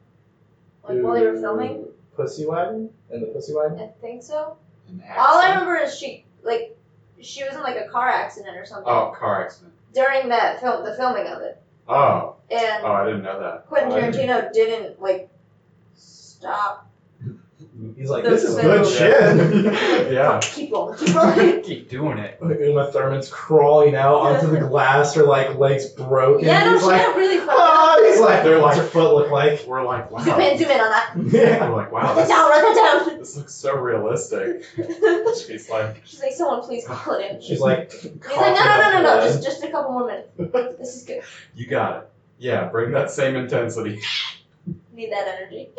Like while they were filming? Pussy Wagon? In the Pussy Wagon? I think so. An All I accident? remember is she was in like a car accident or something Oh, car accident. during the filming of it. Oh, And I didn't know that. Quentin Tarantino didn't stop. He's like, The this is film. good shit. Yeah. Keep rolling. Keep doing it. Uma Thurman's crawling out onto the glass, her like legs broken. Yeah, no, he's she like, got really fucked up. oh, he's like, They're what's like- her foot look like? We're like, wow. Zoom in on that. Yeah. We're like, wow, Write that down, write that down. this looks so realistic. She's like, She's like, someone please call it in. She's like, He's like, no, blood. just a couple more minutes. This is good. you got it. Yeah, bring that same intensity. Need that energy.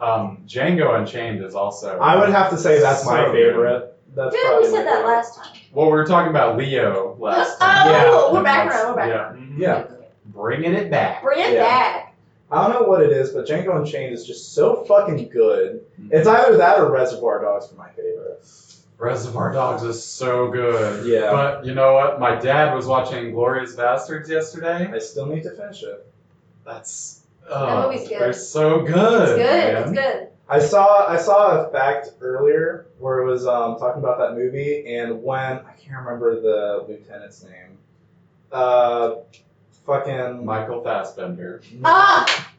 Django Unchained is also. I would have to say that's my So favorite. That's Good, probably we said my that favorite. last time. Well, we were talking about Leo last Oh, time. Yeah. we're back That's- around, we're back Yeah. around. Mhm. Yeah. Bringing it back. Bring it Yeah. back. I don't know what it is, but Django Unchained is just so fucking good. It's either that or Reservoir Dogs for my favorite. Reservoir Dogs is so good. Yeah. But you know what? My dad was watching Glorious Bastards yesterday. I still need to finish it. That's. That movie's good. They're so good. It's good, man. it's good. I saw a fact earlier where it was talking about that movie, and when I can't remember the lieutenant's name, fucking Michael Fassbender. Ah!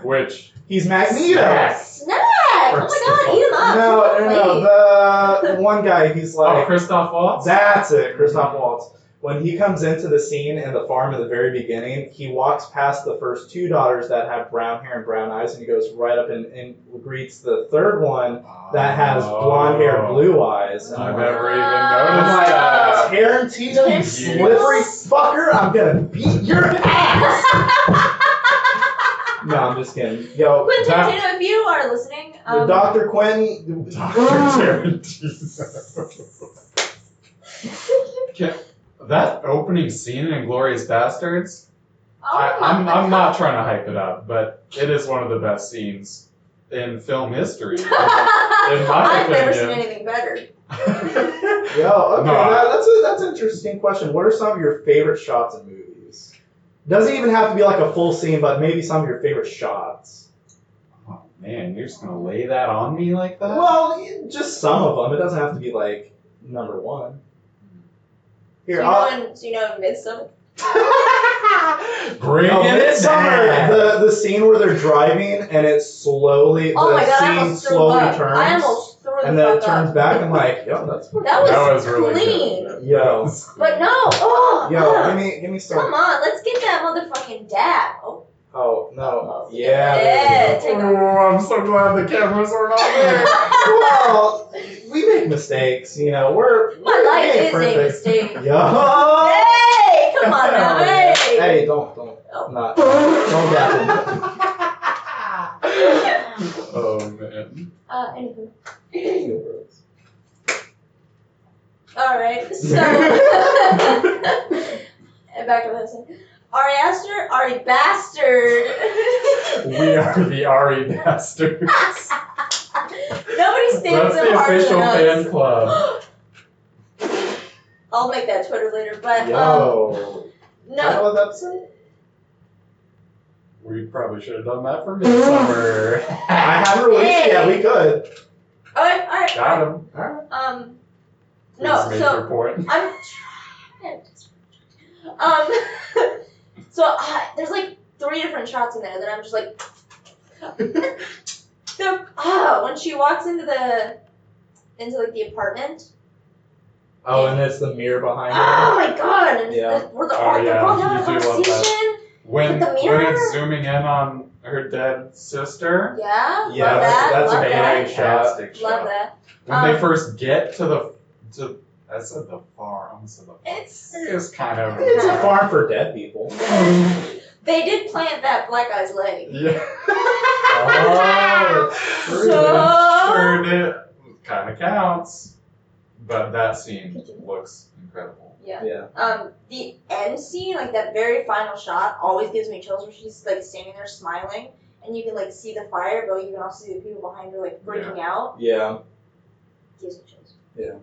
Which he's Magneto. Snack! Oh my god, eat him up. No, the one guy. He's like Christoph Waltz. That's it, Christoph Waltz. When he comes into the scene in the farm at the very beginning, he walks past the first two daughters that have brown hair and brown eyes, and he goes right up and greets the third one that has blonde hair, blue eyes. I I'm never even I'm noticed that. Tarantino, you slippery fucker! I'm gonna beat your ass. No, I'm just kidding. Yo, Quentin Tarantino, if you are listening, Dr. Quentin. That opening scene in *Inglourious Bastards*, oh I'm not trying to hype it up, but it is one of the best scenes in film history. In my I've never opinion. seen anything better. Yo, okay, No. that's an interesting question. What are some of your favorite shots in movies? Doesn't even have to be like a full scene, but maybe some of your favorite shots. Oh man, you're just gonna lay that on me like that? Well, just some of them. It doesn't have to be like number one. Here, So you know Midsummer? Bring it Midsummer, down. the scene where they're driving and it slowly, Oh my the god, I scene almost threw slowly up. turns. I almost threw and the then it fuck turns up. back and like, yo, that's That was really clean. good. Yo. But no, oh, Yo, give me some. come on, let's get that motherfucking dab. Oh no, Oh, yeah. yeah, there you go. take Oh, I'm so glad the cameras are not there. Well, we make mistakes, you know. My life we ain't is a perfect. mistake. Yo. Hey, come on now, hey. Hey, don't Oh. don't gap him. Oh man. Anywho. Alright, so and back to what I was saying. Ari Bastard. We are the Ari Bastards. Nobody stands That's him the harder official than us. fan club. I'll make that Twitter later, but Yo. no. What episode? We probably should have done that for Midsummer. I haven't released it yet. We could. Alright. Got him. No, Please make so your point. I'm trying to so there's like 3 different shots in there that I'm just like when she walks into like the apartment. Oh, and it's the mirror behind her. Oh my god! And Yeah. where they're Oh, yeah, both having a you do love that. conversation. When With the mirror? it's zooming in on her dead sister. Yeah, Yeah, love that. that's love a that. great shot. Fantastic Love shot. that. When they first get to I said the farm. I almost said the farm. It's kind of. It's a farm for dead people. they did plant that black guy's leg. Yeah. Oh, So Sure did. Kind of counts. But that scene looks incredible. yeah. The end scene, like that very final shot, always gives me chills. Where she's like standing there smiling, and you can like see the fire, but you can also see the people behind her like freaking out. Yeah. Gives me chills. Yeah.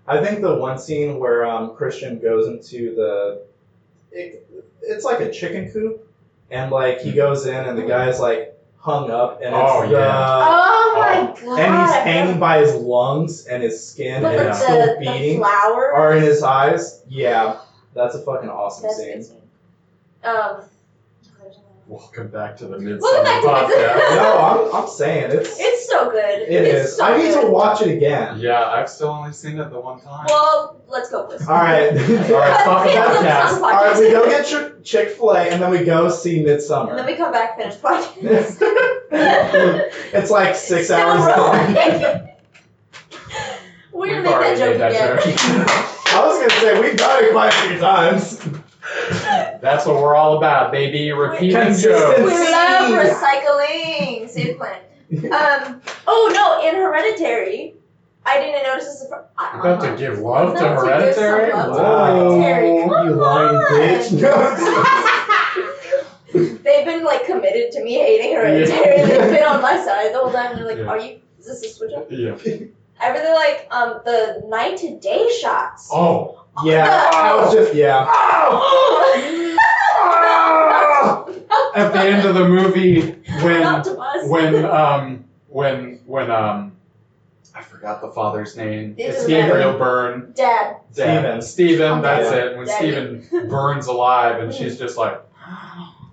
I think the one scene where Christian goes into it's like a chicken coop, and like he goes in and the guy's like hung up, and Oh, it's yeah. Oh my god! and he's hanging by his lungs and his skin, But and like it's still the beating, flowers are in his eyes. Yeah, that's a fucking awesome That's a scene. good scene. Welcome back to the Welcome Midsummer back to podcast. No, I'm saying it's It's so good. it It's is. so I need good. to watch it again. Yeah, I've still only seen it the one time. Well, let's go with this. All right. All right, stop the Let's podcast. stop the All right, podcast. we go get Chick-fil-A, and then we go see Midsummer. And then we come back, finish podcast. It's like 6 Still hours long. rolling. We're We've gonna make already that made joke again. I was gonna say we've done it quite a few times. That's what we're all about, baby. Repeating Consistent. We jokes. love recycling. Safe plan. Oh no, in Hereditary, I didn't notice this. You're about to give love to About to give some Hereditary? love to Wow. Hereditary. You Come lying on. bitch. They've been like committed to me hating Hereditary. Yeah. They've been on my side the whole time. They're like, Yeah. is this a switch up? Yeah. I really like the night to day shots. Oh. Yeah, I was just At the end of the movie, Not to us. when when I forgot the father's name. It It's doesn't Gabriel matter. Byrne. Dad. Steven, that's Okay. it. When Daddy. Steven burns alive and she's just like,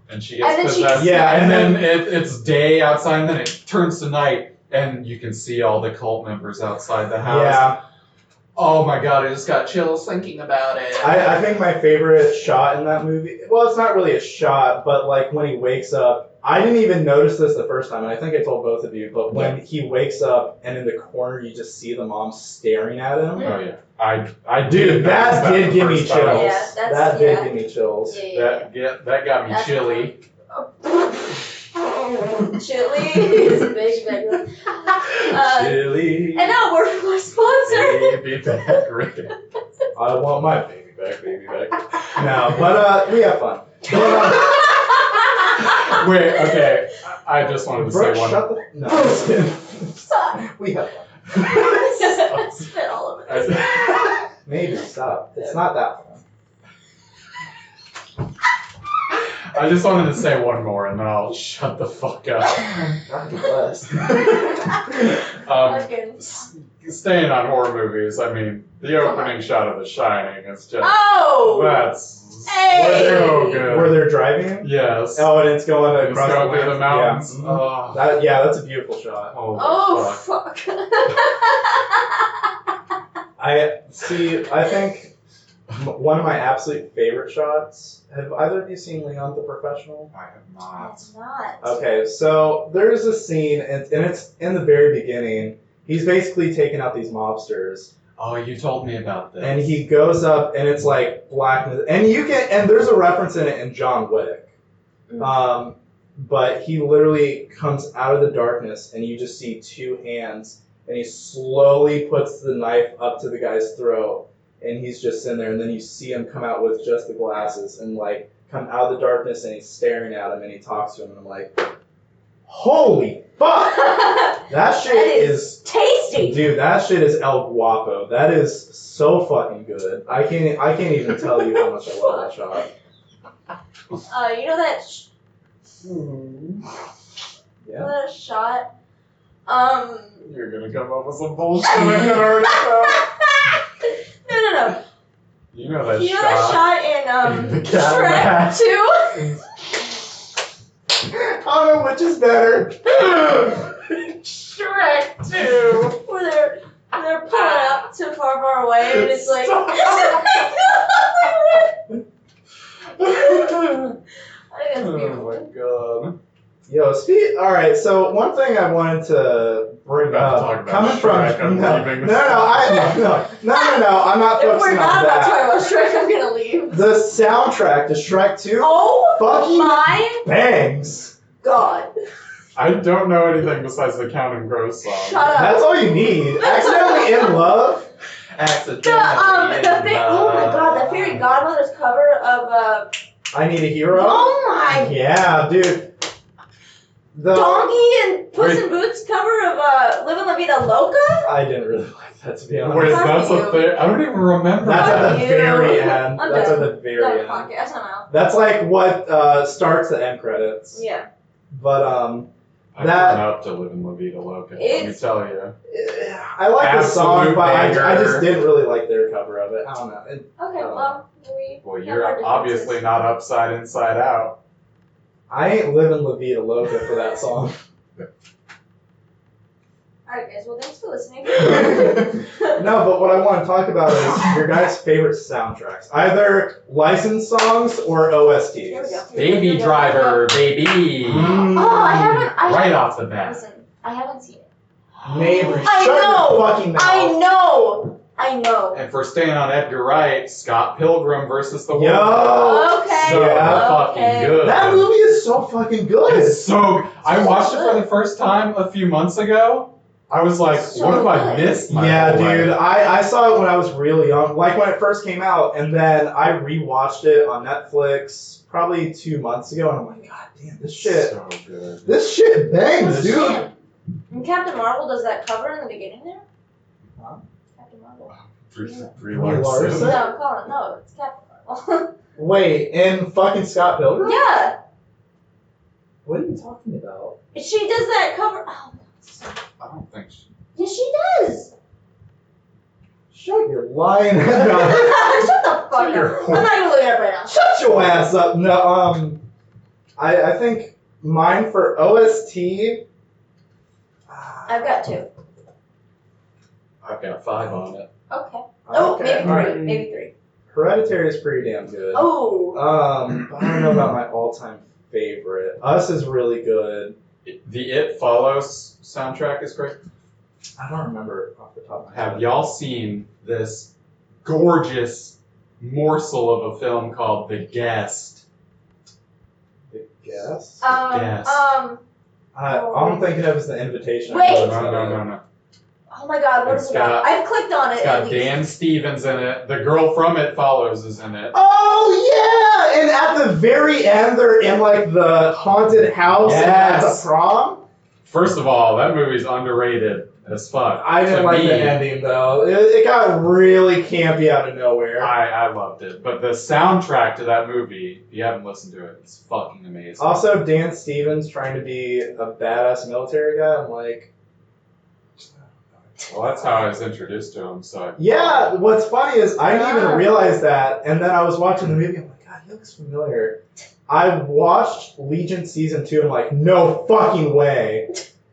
and she gets And then possessed. she- Yeah, and then it's day outside, and then it turns to night, and you can see all the cult members outside the house. Yeah. Oh my god, I just got chills thinking about it. I think my favorite shot in that movie, well, it's not really a shot, but like when he wakes up, I didn't even notice this the first time, and I think I told both of you, but when he wakes up and in the corner you just see the mom staring at him. Oh yeah, I did. Dude, that did give me first time. chills. Yeah, that's- that did give me chills. Yeah. That got me That's chilly. Chili is a big, big one. Chilly. And now we're sponsored. Baby back, Rick. I want my Baby back. no, but we have fun. Wait, okay. I just wanted to say Brooke, one. shut the no. Just kidding. Stop. We have fun. Spit all over it. Maybe stop. It's not that fun. I just wanted to say one more, and then I'll shut the fuck up. God bless. Okay. Staying on horror movies, I mean, the opening shot of The Shining is just that's Hey! so good. Where they're driving? Yes. Oh, and it's going It's across going through the mountains. Yeah. Oh, That's a beautiful shot. holy Oh, fuck. fuck. I see. I think one of my absolute favorite shots. Have either of you seen Leon the Professional? I have not. It's not. Okay, so there's a scene, and it's in the very beginning. He's basically taking out these mobsters, Oh, you told me about this. and he goes up, and it's like black, and there's a reference in it in John Wick. But he literally comes out of the darkness, and you just see two hands, and he slowly puts the knife up to the guy's throat, and he's just sitting there, and then you see him come out with just the glasses, and like come out of the darkness, and he's staring at him, and he talks to him, and I'm like, holy fuck! That shit is tasty. dude. That shit is El Guapo. That is so fucking good. I can't even tell you how much I love that shot. You know that Yeah. that shot? You're gonna come up with some bullshit. I can already tell. No. You know that You know shot. that shot in The cat Shrek 2? I don't know which is better. Shrek 2. Where they're pulling up too far away, and it's like. I think that's beautiful. Oh my god. Yo, all right. So one thing I wanted to bring About to up, talk about coming Shrek, from I'm no, leaving no, this I'm not If we're focusing not on about to talk that. about Shrek, I'm gonna leave. The soundtrack to Shrek 2 Oh fucking my bangs. god. I don't know anything besides the Count and Gross song. Shut up. That's all you need. Accidentally in Love. The thing, oh my god, the Fairy Godmother's cover of I Need a Hero. oh my Yeah, dude. The Donkey and Puss in Boots cover of Livin' La Vida Loca? I didn't really like that, to be honest. Wait, Fuck that's you. up there? I don't even remember. That's at Fuck the you. very end. I'm That's done. at the very Done end. podcast, I'm out. That's like what starts the end credits. Yeah. But I that- turned up to Live in La Vida Loca, let me It's- tell you. I like the song, Absolute but I banger. just didn't really like their cover of it. I don't know. Okay, well, we. Well, have you're our obviously differences. not upside inside out. I ain't living La Vida Loca for that song. Alright, guys, well, thanks for listening. No, but what I want to talk about is your guys' favorite soundtracks. Either licensed songs or OSTs. Here we go. Baby Driver, baby. Mm. Oh, I haven't. Right off the bat. Listen, I haven't seen it. Neighbor, I shut know. your fucking mouth. I know. And for staying on Edgar Wright, Scott Pilgrim versus the World. Yo, Okay. So Yeah. fucking good. that movie is so fucking good. It's so. I watched it for the first time a few months ago. I was like, So what have I good. missed? My Yeah, whole life? dude. I saw it when I was really young, like when it first came out, and then I rewatched it on Netflix probably 2 months ago, and I'm like, God damn, this shit bangs, This dude. shit. And Captain Marvel does that cover in the beginning there? Huh? Captain Marvel. Brie Larson? Larson. No, I'm calling it. No, it's Captain Marvel. Wait, and fucking Scott Pilgrim? Yeah. What are you talking about? She does that cover. Oh, I don't think she... Yes, she does. Shut your lying Shut head up. the fuck up. I'm not gonna look it up right now. Shut your ass up. No, I think mine for OST. I've got 2. I've got 5 on it. Okay. Oh, maybe 3. alright. Maybe 3. Hereditary is pretty damn good. Oh. But I don't know about my all-time favorite. Us is really good. The It Follows soundtrack is great. I don't remember off the top of my head. Have y'all seen this gorgeous morsel of a film called The Guest? The Guest? Yes. All I'm thinking of is The Invitation. Wait. No. Oh my god, what is it about? I've clicked on it. It's got at least. Dan Stevens in it. The girl from It Follows is in it. Oh yeah! And at the very end, they're in like the haunted house Yes. at the prom. First of all, that movie's underrated as fuck. I didn't To like me, the ending though. It got really campy out of nowhere. I loved it. But the soundtrack to that movie, if you haven't listened to it, it's fucking amazing. Also, Dan Stevens trying to be a badass military guy. I'm like, Well, that's how I was introduced to him. So yeah. What's funny is I didn't even realize that, and then I was watching the movie. I'm like, God, he looks familiar. I watched Legion season 2. And I'm like, no fucking way.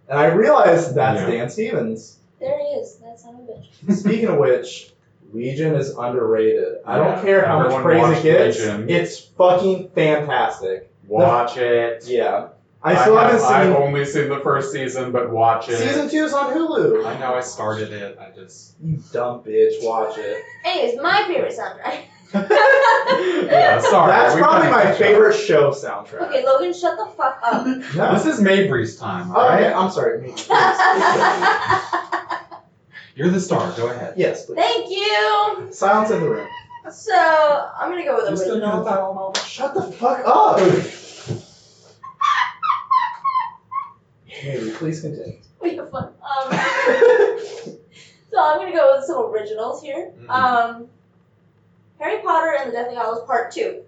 And I realized that's Yeah. Dan Stevens. There he is. That son of a bitch. Speaking of which, Legion is underrated. I don't Yeah, care how much everyone praise watch it gets. Legion. It's fucking fantastic. watch it. Yeah. I still haven't I've seen. only seen the first season, but watch it. Season 2 is on Hulu. I know I started it. I just You dumb bitch, watch it. Anyways, my favorite soundtrack. yeah. Sorry. That's we probably kinda my catch up. favorite show soundtrack. Okay, Logan, shut the fuck up. No. This is Mabry's time, Oh, alright? okay, I'm sorry. Me, please. You're the star. Go ahead. Yes, please. Thank you. Silence in the room. So I'm gonna go with You still original. know Tylenol? Shut the fuck up. Maybe, please continue. We have fun. So I'm gonna go with some originals here. Harry Potter and the Deathly Hallows Part 2.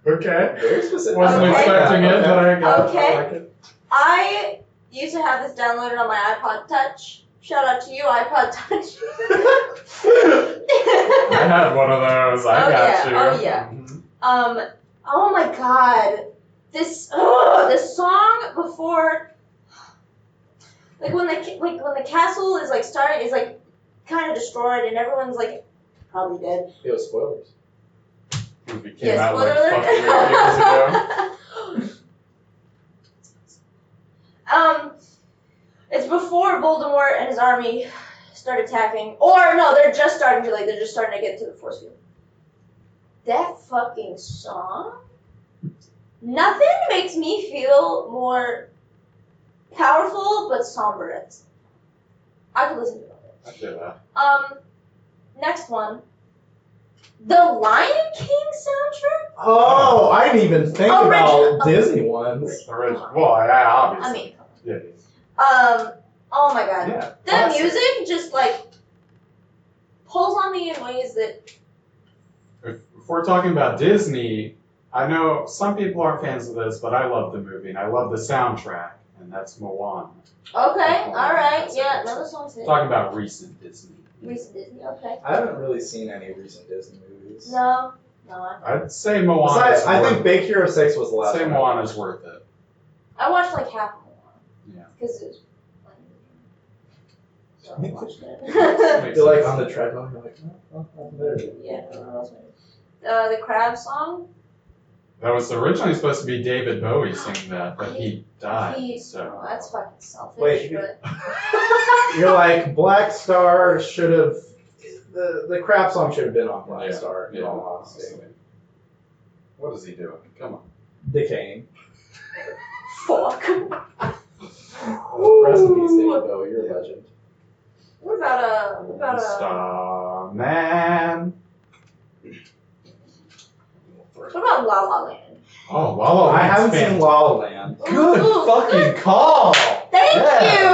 Okay. Very specific. Wasn't Okay. expecting it, but I got Okay. I like it. I used to have this downloaded on my iPod Touch. Shout out to you, iPod Touch. I had one of those. I Oh, got yeah. you. Oh, yeah. Mhm. Oh my god. This song before, like when the castle is like starting, is like kind of destroyed and everyone's like probably dead. It was spoilers. Movie came Yes, out like spoiler fucking years ago. It's before Voldemort and his army start attacking, or no, they're just starting to get to the force field. That fucking song. Nothing makes me feel more powerful but somber. I could listen to it. I feel that. Next one. The Lion King soundtrack? Oh, I didn't even think Original. about Disney ones. Original. Well, yeah, obviously. I mean, Yeah. oh my god. Yeah. That classic. music just like pulls on me in ways that If we're talking about Disney, I know some people aren't fans of this, but I love the movie and I love the soundtrack, and that's Moana. okay, alright, That's yeah, it. another song's hit. Talking about recent Disney. Recent Disney, okay. I haven't really seen any recent Disney movies. No, I'd say Moana. Besides, I think Big Hero 6 was the last Say one. Moana's worth it. I watched like half of it. Yeah. Because it was so I watched it. You're like on the treadmill, you're like, oh, nothing better to do. Yeah, what else? The Crab song. That was originally supposed to be David Bowie singing that, but he died. So Oh, that's fucking selfish. Wait, but You're like, Black Star should have. The crap song should have been on Black Yeah, Star, in yeah, all honesty. honestly. What is he doing? Come on. Decaying. fuck. Rest in peace, David Bowie, you're a legend. What about Starman. what about La La Land? Oh, La La I Land's haven't seen fantastic. La La Land. Good Ooh, fucking call. Thank Yes. you.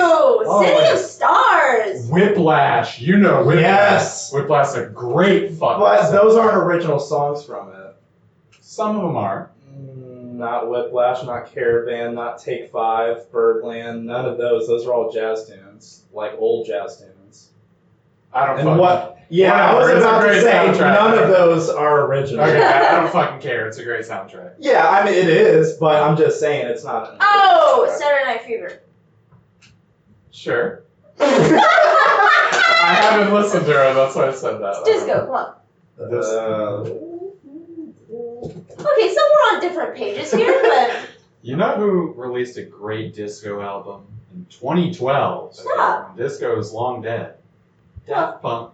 Oh, City my- of Stars. Whiplash. You know Whiplash. Yes. Whiplash is a great fucking But song. those aren't original songs from it. Some of them are. not Whiplash, not Caravan, not Take 5, Birdland, none of those. Those are all jazz tunes, like old jazz tunes. I don't And fucking what? Yeah, I Whatever, was it's a about to great say soundtrack. none of those are original. Okay, I don't fucking care. It's a great soundtrack. Yeah, I mean it is, but I'm just saying it's not. Oh, Saturday Night Fever. Sure. I haven't listened to her, that's why I said that. It's disco, come on. Okay, so we're on different pages here, but You know who released a great disco album in 2012? Stop. Disco is long dead. Daft Punk.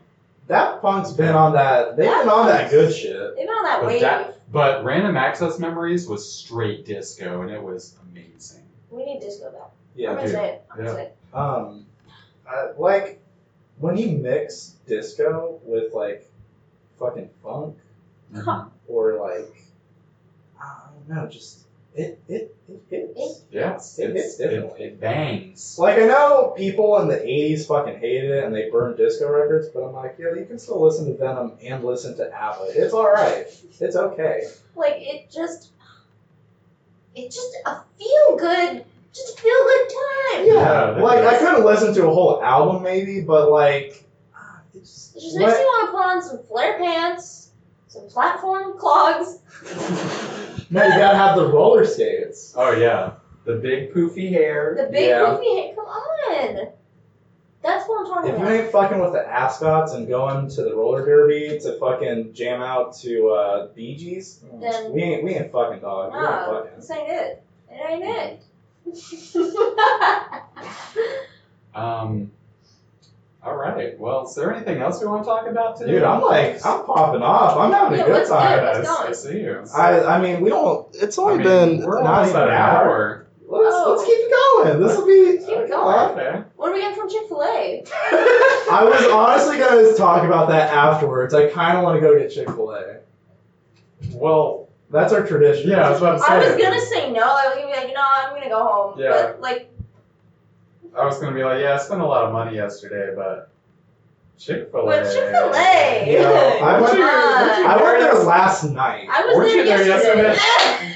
Daft Punk's been on that. They've been on that good shit. they've been on that But, wave. but Random Access Memories was straight disco, and it was amazing. We need disco back. Yeah, I'm gonna dude. say it. I'm gonna say it. Like when you mix disco with like fucking funk Huh. or like I don't know, just it hits. Yes, It hits differently. it bangs. Like I know people in the '80s fucking hated it and they burned disco records, but I'm like, yo, you can still listen to Venom and listen to ABBA. It's all right. It's okay. Like it's just a feel good time. Yeah, Yeah, like I it is. couldn't listen to a whole album maybe, but like It just makes you want to put on some flare pants, some platform clogs. no, you gotta have the roller skates. Oh yeah, the big poofy hair. The big Yeah. poofy head. Come on. That's what I'm talking If you about. ain't fucking with the ascots and going to the roller derby to fucking jam out to Bee Gees, Then- we ain't fucking dog. We ain't Nah, fucking. this ain't it. It ain't it. All right. Well, is there anything else we want to talk about today? Dude, I'm popping off. I'm having a Yeah, good let's do it. time. Let's go. I see you. I mean, we don't. It's only I mean, been we're not almost even at an an hour. hour. Let's keep it going. This will be. Keep it come going. on. Okay. What are we getting from Chick-fil-A? I was honestly gonna talk about that afterwards. I kind of want to go get Chick-fil-A. Well, That's our tradition. yeah, I was about to say. I was gonna say no. I was gonna be like, I'm gonna go home. Yeah. But like, I was gonna be like, yeah, I spent a lot of money yesterday, but Chick-fil-A. but Chick-fil-A. Yeah, I went- Come on. I went there last night. I was Weren't there you there yesterday. yesterday?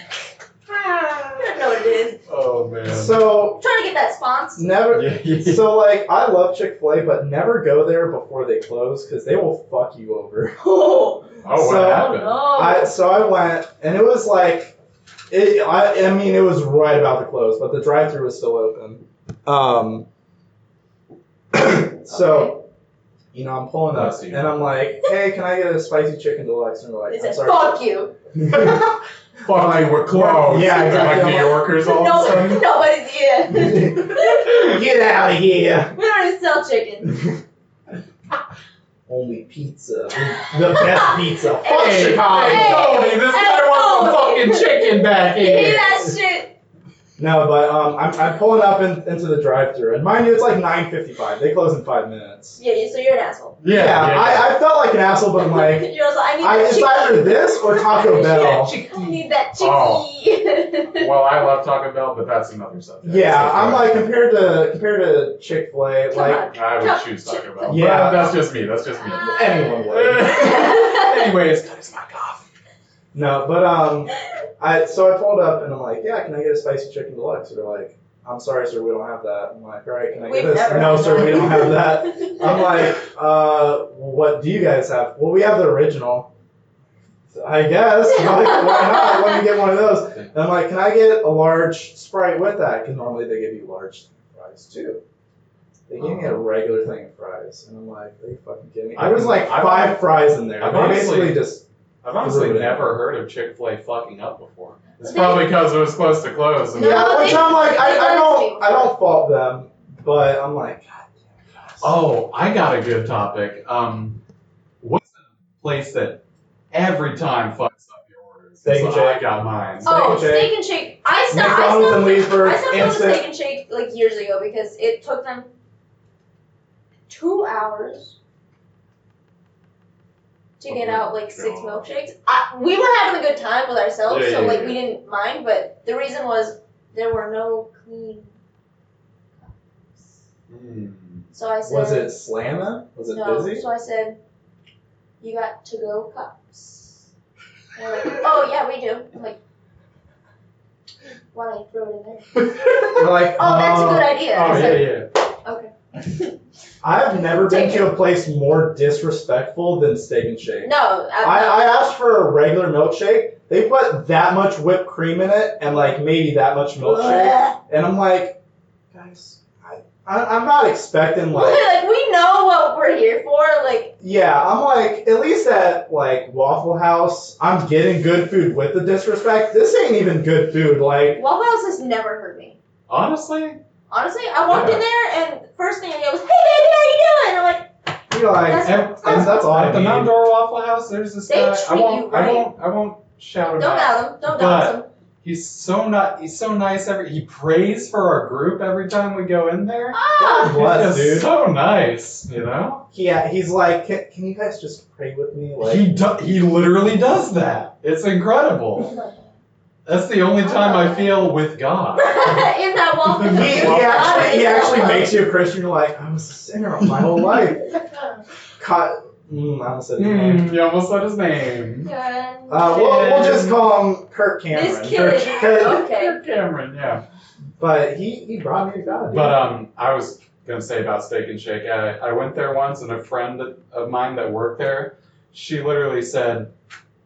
I don't know what it is. Oh man. So I'm trying to get that sponsor. never. Yeah. So like, I love Chick-fil-A, but never go there before they close because they will fuck you over. Oh, Oh, what So- happened? no. So I went, and it was like, I mean, it was right about to close, but the drive-thru was still open. So, you know, I'm pulling up, Bless you. and I'm like, hey, can I get a spicy chicken deluxe? And they're like, They I'm said, sorry. fuck you. Fuck you, we're closed. Yeah, exactly. Like New Yorkers all of a sudden. Nobody's here. Get out of here. We don't even sell chicken. Only pizza. The best pizza. Fuck Hey, Chicago. hey, Tony, this guy wants some fucking chicken back You hear here. that shit? No, but I'm pulling up into the drive-thru, and mind you, it's like 9:55. They close in 5 minutes. Yeah, so you're an asshole. Yeah. I felt like an asshole, but I'm like, You're also, I need that it's chicken. either this or Taco Bell. I need that chicken. Oh. Well, I love Taco Bell, but that's another subject. Yeah, So, I'm like compared to Chick-fil-A, Come like on. I would choose Taco Bell. Yeah. But that's just me. That's just me. anyone would. Anyways, that is my cough. No, but I pulled up and I'm like, yeah, can I get a spicy chicken deluxe? So they're like, I'm sorry, sir, we don't have that. I'm like, all right, can I We've get this? never No, had sir, that. we don't have that. I'm like, what do you guys have? Well, we have the original. I guess. Like, why not? Let me get one of those. And I'm like, can I get a large Sprite with that? Because normally they give you large fries too. They gave me a regular thing of fries, and I'm like, are you fucking kidding me? There was like I've- 5 fries in there. I've They honestly- basically just. I've honestly Rude. never heard of Chick-fil-A fucking up before. It's probably because it was close to close. And No, Yeah, which they- I'm like, they I let don't fault them, but I'm like, God damn it, guys. Oh, I got a good topic. What's the place that every time fucks up your orders? Steak and So Shake. I got mine. Oh, Steak and Steak and Shake. I stopped McDonald's and Leesburg, going to instant. Steak and Shake like years ago because it took them 2 hours to get out like 6 God. milkshakes. We were having a good time with ourselves, Yeah, so yeah, like yeah. we didn't mind. But the reason was there were no clean cups. Mm. So I said, Was it slamming? Was it no. busy? So I said, you got to-go cups. And they're like, oh yeah, we do. I'm like, Why don't you throw it in there? We're like, Oh, that's a good idea. Oh, It's yeah, like, yeah. Okay. I've never been Take to a place more disrespectful than Steak and Shake. No, I asked for a regular milkshake. They put that much whipped cream in it and like maybe that much milkshake. And I'm like, guys, I'm not expecting like. Like we know what we're here for. Like. Yeah, I'm like, at least at like Waffle House, I'm getting good food with the disrespect. This ain't even good food. Like Waffle House has never hurt me. Honestly, I walked in there and first thing I get was, "Hey baby, how you doing?" I'm like, you're like, that's all I at the need. Mount Dora Waffle House, there's this They guy. treat you right. I won't shout him don't out. doubt him. Don't doubt him. He's so nice. He prays for our group every time we go in there. God bless, He's dude. so nice, you know. Yeah, he's like, can you guys just pray with me? Like, He literally does that. It's incredible. That's the only time I feel with God. In that Waffle House. he actually makes you a Christian. You're like, I was a sinner my whole life. I almost said his name. You almost said his name. We'll just call him Kirk Cameron. This kid. Okay. Kirk Cameron, yeah. But he brought me to God. Dude. But I was gonna say about Steak and Shake. I went there once, and a friend of mine that worked there, she literally said,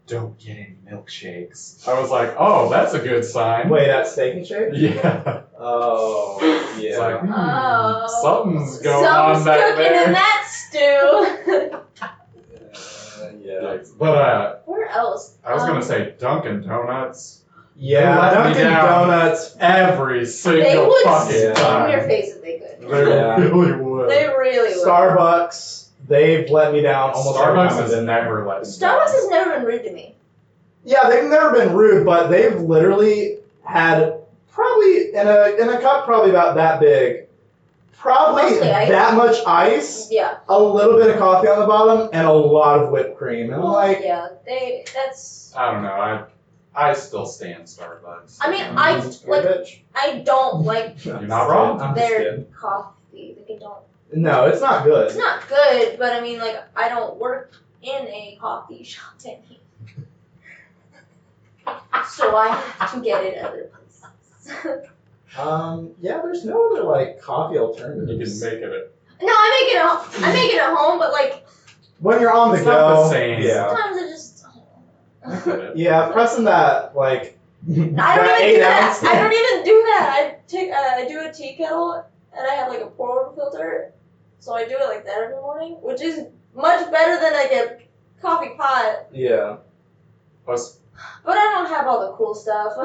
"Don't get any milkshakes." I was like, "Oh, that's a good sign." Wait, at Steak and Shake? Yeah. Oh, yeah. It's like, Oh. something's going Something's on back cooking there. in that stew. Yeah. But Where else? I was gonna say Dunkin' Donuts. Yeah, They let me Dunkin' down. Donuts. Every They single would fucking spit in time. your face if they could. They Yeah. really would. They really would. Starbucks, they've let me down almost every time Starbucks I've has been there. never let me Starbucks down. has never been rude to me. Yeah, they've never been rude, but they've literally had probably in a cup probably about that big, probably Mostly ice. that much ice, Yeah. a little bit of coffee on the bottom, and a lot of whipped cream. And I'm like, yeah, that's. I don't know. I still stand Starbucks. I mean, you're I a bitch. I don't like You're not wrong. I'm just their kidding. coffee. Like I don't. No, it's not good. It's not good, but I mean, like I don't work in a coffee shop anymore. So I have to get it other places. Yeah, there's no other like coffee You alternatives. can make it. No, I make it at home, but like When you're on the It's go, not the same. yeah, sometimes I just. I get it. yeah, pressing that like I don't that even do 8 that. ounce. I don't even do that. I do a tea kettle and I have like a pour over filter, so I do it like that every morning, which is much better than like a coffee pot. Yeah. Plus, But I don't have all the cool stuff.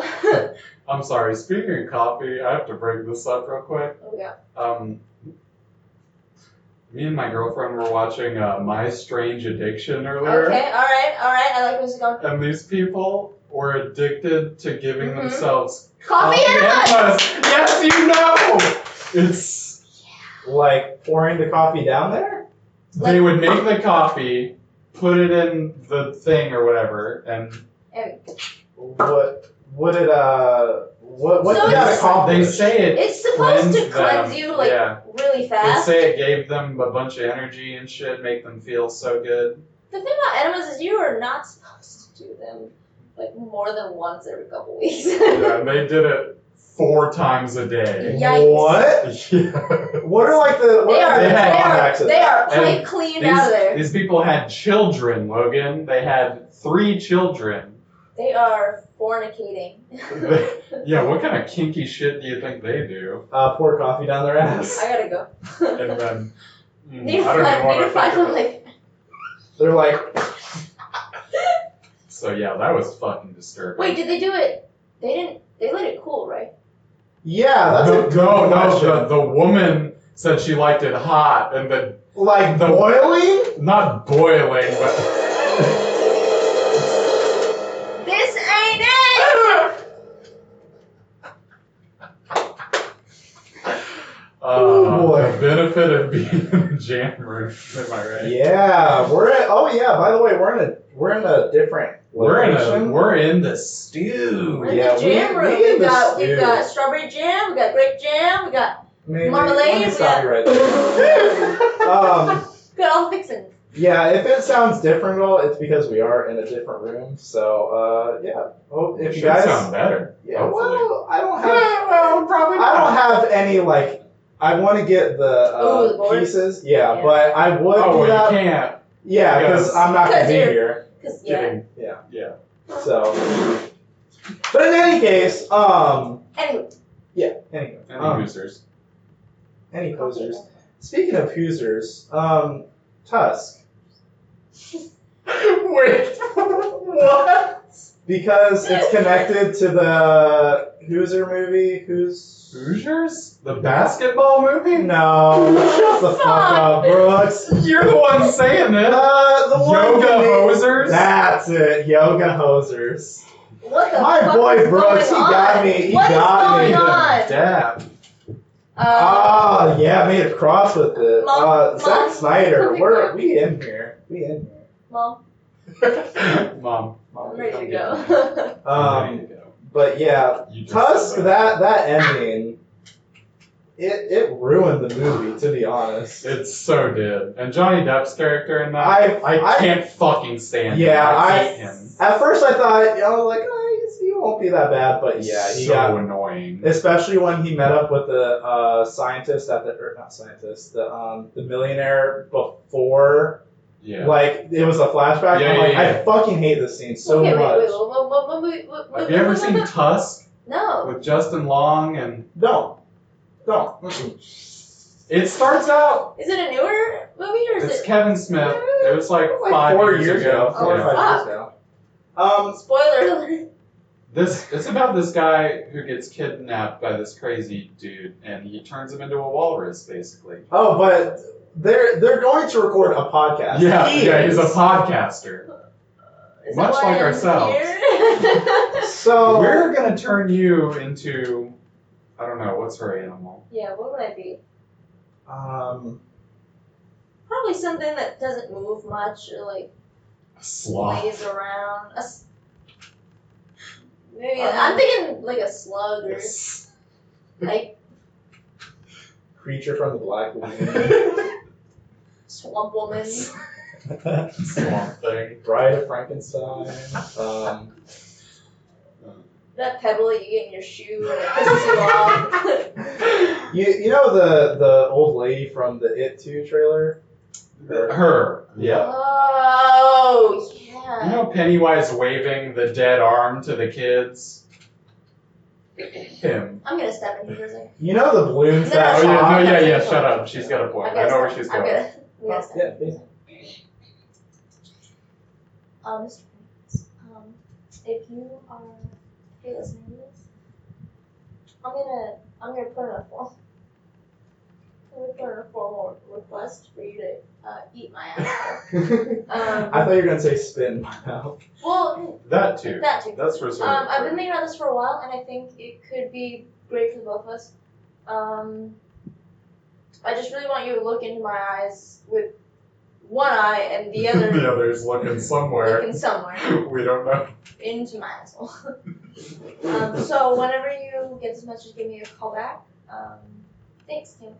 I'm sorry. Speaking of coffee, I have to bring this up real quick. Oh yeah. Me and my girlfriend were watching My Strange Addiction earlier. Okay. All right. I like where this is going. And these people were addicted to giving Mhm. themselves Coffee enemas. enemas. Yes, you know. It's Like pouring the coffee down there? they would make the coffee, put it in the thing or whatever, and What did what So did that it's- accomplish? they say it It's supposed to cleansed cleanse them. you like Yeah. really They fast. say it gave them a bunch of energy and shit, make them feel so good. The thing about enemas is you are not supposed to do them like more than once every couple weeks. Yeah, and they did it 4 times a day. Yikes. What? Yeah. What are like the what They are are, the they drawbacks are, of they that? are pipe And cleaned out of there. These people had children, Logan. They had 3 children. They are fornicating. Yeah, what kind of kinky shit do you think they do? Pour coffee down their ass. I gotta go. And then, Need I don't even want to to find think them of it. like. They're like, So yeah, that was fucking disturbing. Wait, did they do it? They didn't. They let it cool, right? yeah, that's a good no, question. the woman said she liked it hot, and then Like the- boiling? not boiling, but This ain't it. Oh, boy. the benefit of being in the jam room. Am I right? Yeah, we're at. Oh yeah, by the way, we're in a different location. We're in the stew. We're in Yeah, the jam we room. in We've the got stew. strawberry jam. We got grape jam. We got Maybe, Marmalade, Let me we stop got- you right there. we got all the fixins. Yeah, if it sounds different at all, it's because we are in a different room. So yeah. Oh, if you Should guys. sound better. Yeah. hopefully. Well, I don't any like. I want to get the board? pieces. Yeah, Yeah. but I would do well, that. you can't. Yeah, because I'm not gonna be here. Because Getting, Yeah. So. But in any case, Anyway. Yeah. Anyway. Any Hoosers. Any posers. Speaking of Hoosers, Tusk. Wait, what? Because it's connected to the Hooser movie. Hoosiers? The basketball movie? No, shut the fuck up, Brooks. You're the one saying it. The one Yoga hosers? That's it, Yoga Hosers. What the My fuck boy is Brooks, he going got on? me. He What is got me. going on? Dab. Oh, yeah, I made a cross with it. Mom, Zack Snyder, Mom. we in here. We in here. Mom, Mom. I'm ready to come go. get me. I'm ready to go. But yeah, You just Tusk, said that ending, it ruined the movie, to be honest. It so did. And Johnny Depp's character in that, I I can't fucking stand Yeah, him. I I- hate him. At first I thought, I was like, he won't be that bad, but yeah, he so got, annoying. especially when he met up with the scientist at the, or not scientist, the millionaire before, Yeah. like, it was a flashback. Yeah, I'm like, yeah, yeah. I fucking hate this scene so okay, much. wait. Have you ever seen Tusk No. with Justin Long and Don't. it starts out Is it a newer movie or is it's it? Kevin Smith. It was like, Like 5 4 years years ago. Oh, 4 or 5 fuck. years ago. Spoiler alert. It's about this guy who gets kidnapped by this crazy dude and he turns him into a walrus basically. Oh, but they're going to record a podcast. Yeah, is. he's a podcaster. Is Much that why like I'm ourselves. here? So We're gonna turn you into I don't know, what's her animal? Yeah, what would I be? um Probably something that doesn't move much or like A sloth. lays around. Maybe I'm thinking like a slug or like creature from the Black Lagoon. swamp woman. Swamp thing. Bride of Frankenstein. That pebble that you get in your shoe and it pisses you off. You know the old lady from the It 2 trailer? Her. Yeah. Oh, yeah. You know Pennywise waving the dead arm to the kids? Him. I'm gonna step in here for a second. You know the balloons No, that Oh yeah, pop? no, yeah, shut up. She's got a point. I know where she's I'm going. gonna step Yeah, in. Mr. Prince, if you are listening to this, I'm gonna put in a formal request for you to eat my asshole. I thought you were gonna say spin my mouth. Well, That too. that too. That's reserved. I've been thinking about this for a while, and I think it could be great for the both of us. I just really want you to look into my eyes with one eye and the other The other's looking somewhere. looking somewhere We don't know. into my asshole. So whenever you get this message, give me a call back. Thanks, Timothy.